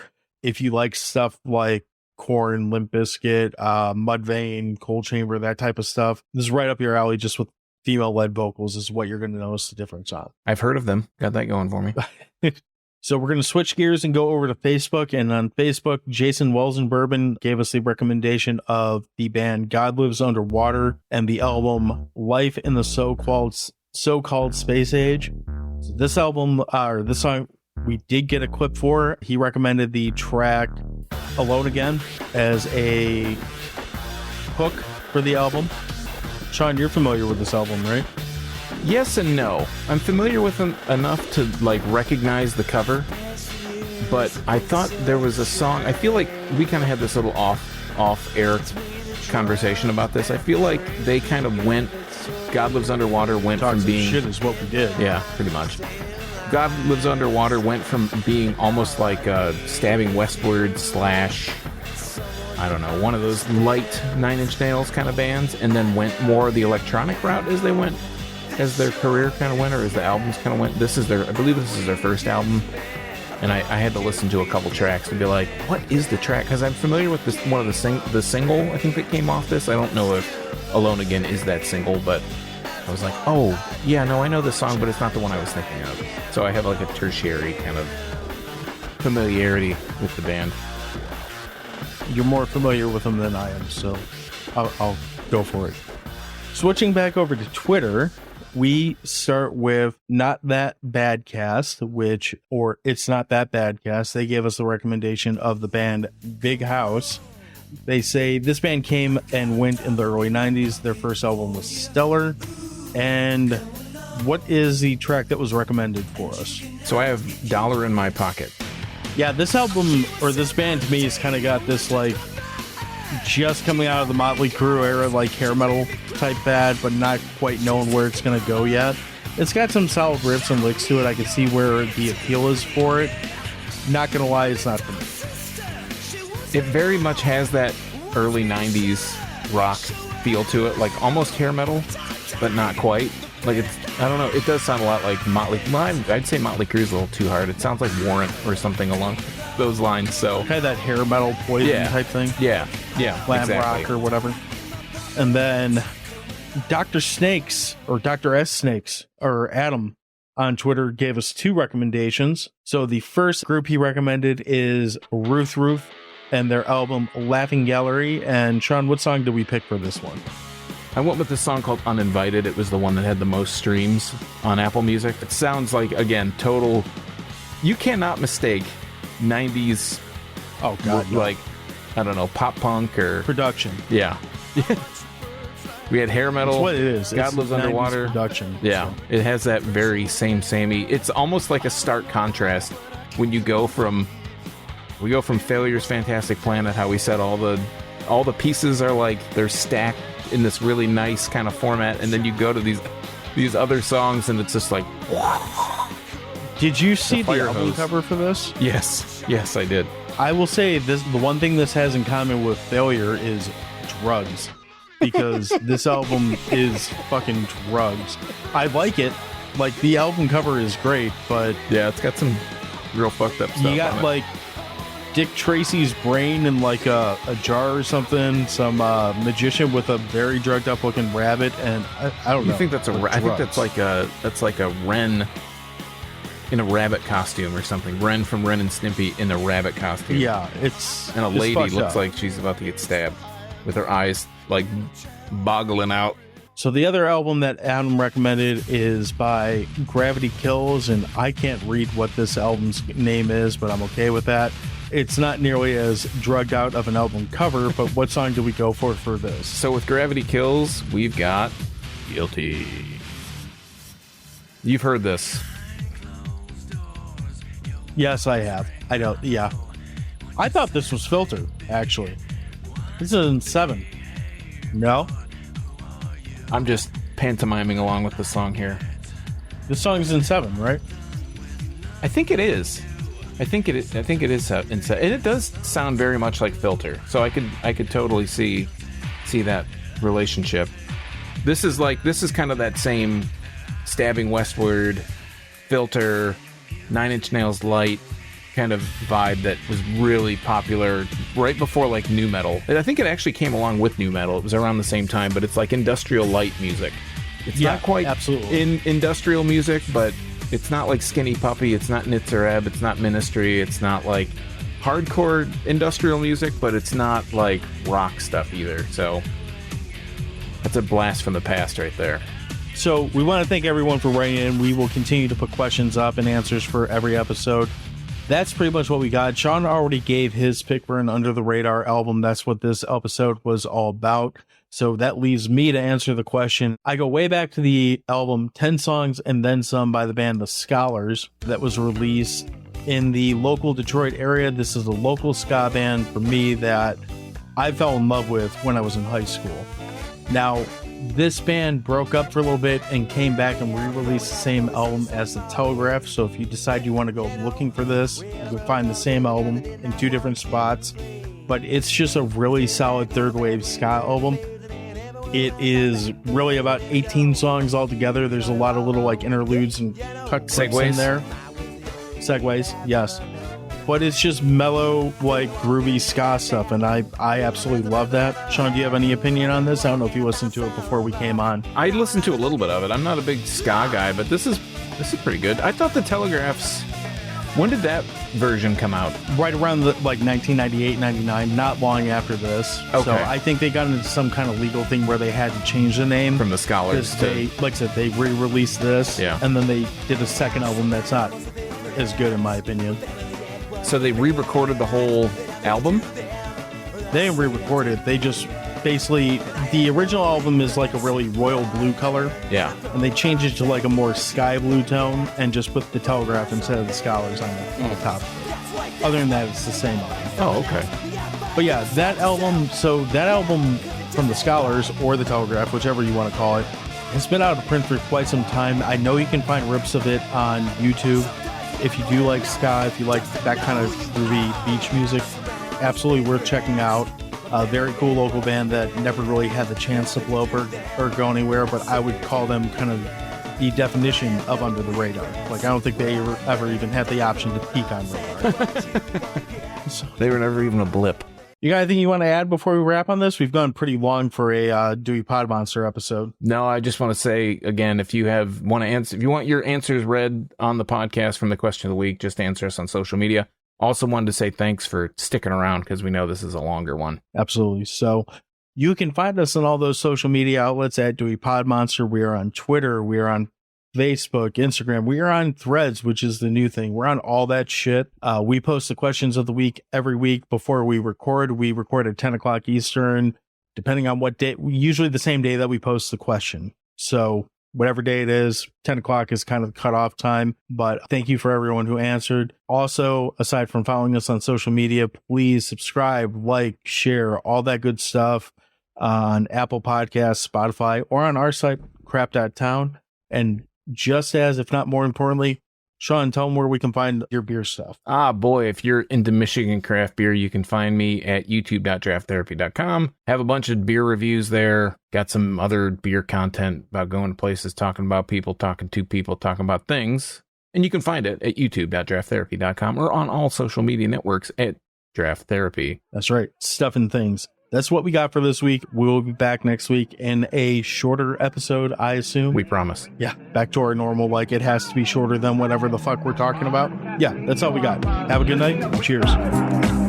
If you like stuff like Korn, Limp Bizkit, Mudvayne, Cold Chamber, that type of stuff, this is right up your alley. Just with female-led vocals is what you're going to notice the difference on. I've heard of them. Got that going for me. So we're going to switch gears and go over to Facebook. And on Facebook, Jason Wells and Bourbon gave us the recommendation of the band God Lives Underwater and the album Life in the So-Called Space Age. So this album, or this song, we did get a clip for. He recommended the track Alone Again as a hook for the album. Sean, you're familiar with this album, right? Yes and no. I'm familiar with them enough to like recognize the cover, but I thought there was a song. I feel like we kind of had this little off-air conversation about this. I feel like they kind of went. God Lives Underwater went from being shit is what we did. Yeah, pretty much. God Lives Underwater went from being almost like a stabbing westward / I don't know, one of those light Nine Inch Nails kind of bands, and then went more the electronic route as they went. As their career kind of went, or as the albums kind of went. I believe this is their first album, and I had to listen to a couple tracks to be like, what is the track? Because I'm familiar with this one of the single I think that came off this. I don't know if Alone Again is that single, but I was like, oh yeah, no, I know the song, but it's not the one I was thinking of. So I have like a tertiary kind of familiarity with the band. You're more familiar with them than I am, so I'll go for it. Switching back over to Twitter, we start with Not That Bad Cast, or It's Not That Bad Cast. They gave us the recommendation of the band Big House. They say this band came and went in the early 90s. Their first album was stellar. And what is the track that was recommended for us? So I have Dollar in My Pocket. Yeah, this album, or this band to me, has kind of got this, like, just coming out of the Motley Crue era, like, hair metal type bad, but not quite knowing where it's going to go yet. It's got some solid riffs and licks to it. I can see where the appeal is for it. Not going to lie, it's not for me. It very much has that early 90s rock feel to it, like almost hair metal, but not quite. Like, it's, I don't know, it does sound a lot like Motley. Well, I'd say Motley Crue's a little too hard. It sounds like Warrant or something along those lines. So Kind of that hair metal Poison type thing. Yeah, Glam exactly. rock or whatever. And then Dr. Snakes, or Dr. S. Snakes, or Adam on Twitter gave us 2 recommendations. So the first group he recommended is Ruth Ruth and their album Laughing Gallery. And Sean, what song did we pick for this one? I went with this song called Uninvited. It was the one that had the most streams on Apple Music. It sounds like, again, total... You cannot mistake 90s, Oh, God. no. like, I don't know, pop punk or... Production. Yeah. We had hair metal. That's what it is. God It's Lives 90s Underwater. Production. Yeah, So. it has that very samey. It's almost like a stark contrast when you go from... We go from Failure's Fantastic Planet, how we said all the pieces are like, they're stacked in this really nice kind of format, and then you go to these other songs and it's just like... Did you see the fire album hose. cover for this? Yes, I did. I will say this: the one thing this has in common with Failure is drugs, because this album is fucking drugs. I like it. Like, the album cover is great, but Yeah, it's got some real fucked up stuff you on got it. like Dick Tracy's brain in like a jar or something. Some magician with a very drugged up looking rabbit, and I don't know. You think that's I think that's like a wren in a rabbit costume or something. Ren from Ren and Snippy in a rabbit costume. Yeah, it's And a it's lady fucked looks up. like she's about to get stabbed with her eyes like boggling out. So the other album that Adam recommended is by Gravity Kills, and I can't read what this album's name is, but I'm okay with that. It's not nearly as drugged out of an album cover, but what song do we go for this? So with Gravity Kills, we've got Guilty. You've heard this. Yes, I have. I don't, yeah. I thought this was Filter, actually. This is in 7. No? I'm just pantomiming along with the song here. This song's in 7, right? I think it is. I think it is and it does sound very much like Filter. So I could totally see that relationship. This is kind of that same Stabbing Westward, Filter, 9 Inch Nails Light kind of vibe that was really popular right before like nu metal. And I think it actually came along with nu metal. It was around the same time, but it's like industrial light music. It's Yeah, not quite absolutely. in industrial music, but it's not like Skinny Puppy, it's not Nitzareb, it's not Ministry, it's not like hardcore industrial music, but it's not like rock stuff either. So that's a blast from the past right there. So we want to thank everyone for writing in. We will continue to put questions up and answers for every episode. That's pretty much what we got. Sean already gave his pick for an Under the Radar album. That's what this episode was all about. So that leaves me to answer the question. I go way back to the album 10 Songs and Then Some by the band The Scholars that was released in the local Detroit area. This is a local ska band for me that I fell in love with when I was in high school. Now, this band broke up for a little bit and came back and re-released the same album as The Telegraph. So if you decide you want to go looking for this, you can find the same album in 2 different spots. But it's just a really solid third wave ska album. It is really about 18 songs altogether. There's a lot of little like interludes and cut clips in Segues? there. Segues, yes. But it's just mellow, like groovy ska stuff, and I absolutely love that. Sean, do you have any opinion on this? I don't know if you listened to it before we came on. I listened to a little bit of it. I'm not a big ska guy, but this is pretty good. I thought the Telegraphs. When did that version come out? Right around the, like 1998, 99, not long after this. Okay. So I think they got into some kind of legal thing where they had to change the name. From the Scholars Because they, like I said, they re-released this, Yeah. and then they did a second album that's not as good in my opinion. So they re-recorded the whole album? They didn't re-record it. They basically, the original album is like a really royal blue color, Yeah. and they changed it to like a more sky blue tone and just put the Telegraph instead of the Scholars on the top. Other than that, it's the same album. Oh, okay. But yeah, that album from the Scholars or the Telegraph, whichever you want to call it, has been out of print for quite some time. I know you can find rips of it on YouTube. If you do like ska, if you like that kind of groovy beach music, absolutely worth checking out. A very cool local band that never really had the chance to blow up or go anywhere, but I would call them kind of the definition of under the radar. Like, I don't think they ever even had the option to peak on radar. They were never even a blip. You got anything you want to add before we wrap on this? We've gone pretty long for a Dewey Pod Monster episode. No, I just want to say again, if you want your answers read on the podcast from the question of the week, just answer us on social media. Also wanted to say thanks for sticking around because we know this is a longer one. Absolutely. So you can find us on all those social media outlets at Dewey Pod Monster. We are on Twitter. We are on Facebook, Instagram. We are on Threads, which is the new thing. We're on all that shit. We post the questions of the week every week before we record. We record at 10 o'clock Eastern, depending on what day, usually the same day that we post the question. So whatever day it is, 10 o'clock is kind of the cutoff time. But thank you for everyone who answered. Also, aside from following us on social media, please subscribe, like, share, all that good stuff on Apple Podcasts, Spotify, or on our site, crap.town. And just as, if not more importantly, Sean, tell them where we can find your beer stuff. Boy, if you're into Michigan craft beer, you can find me at youtube.drafttherapy.com. Have a bunch of beer reviews there. Got some other beer content about going to places, talking about people, talking to people, talking about things. And you can find it at youtube.drafttherapy.com or on all social media networks at Draft Therapy. That's right. Stuff and things. That's what we got for this week. We'll be back next week in a shorter episode, I assume. We promise. Yeah, back to our normal, like it has to be shorter than whatever the fuck we're talking about. Yeah, that's all we got. Have a good night. Cheers.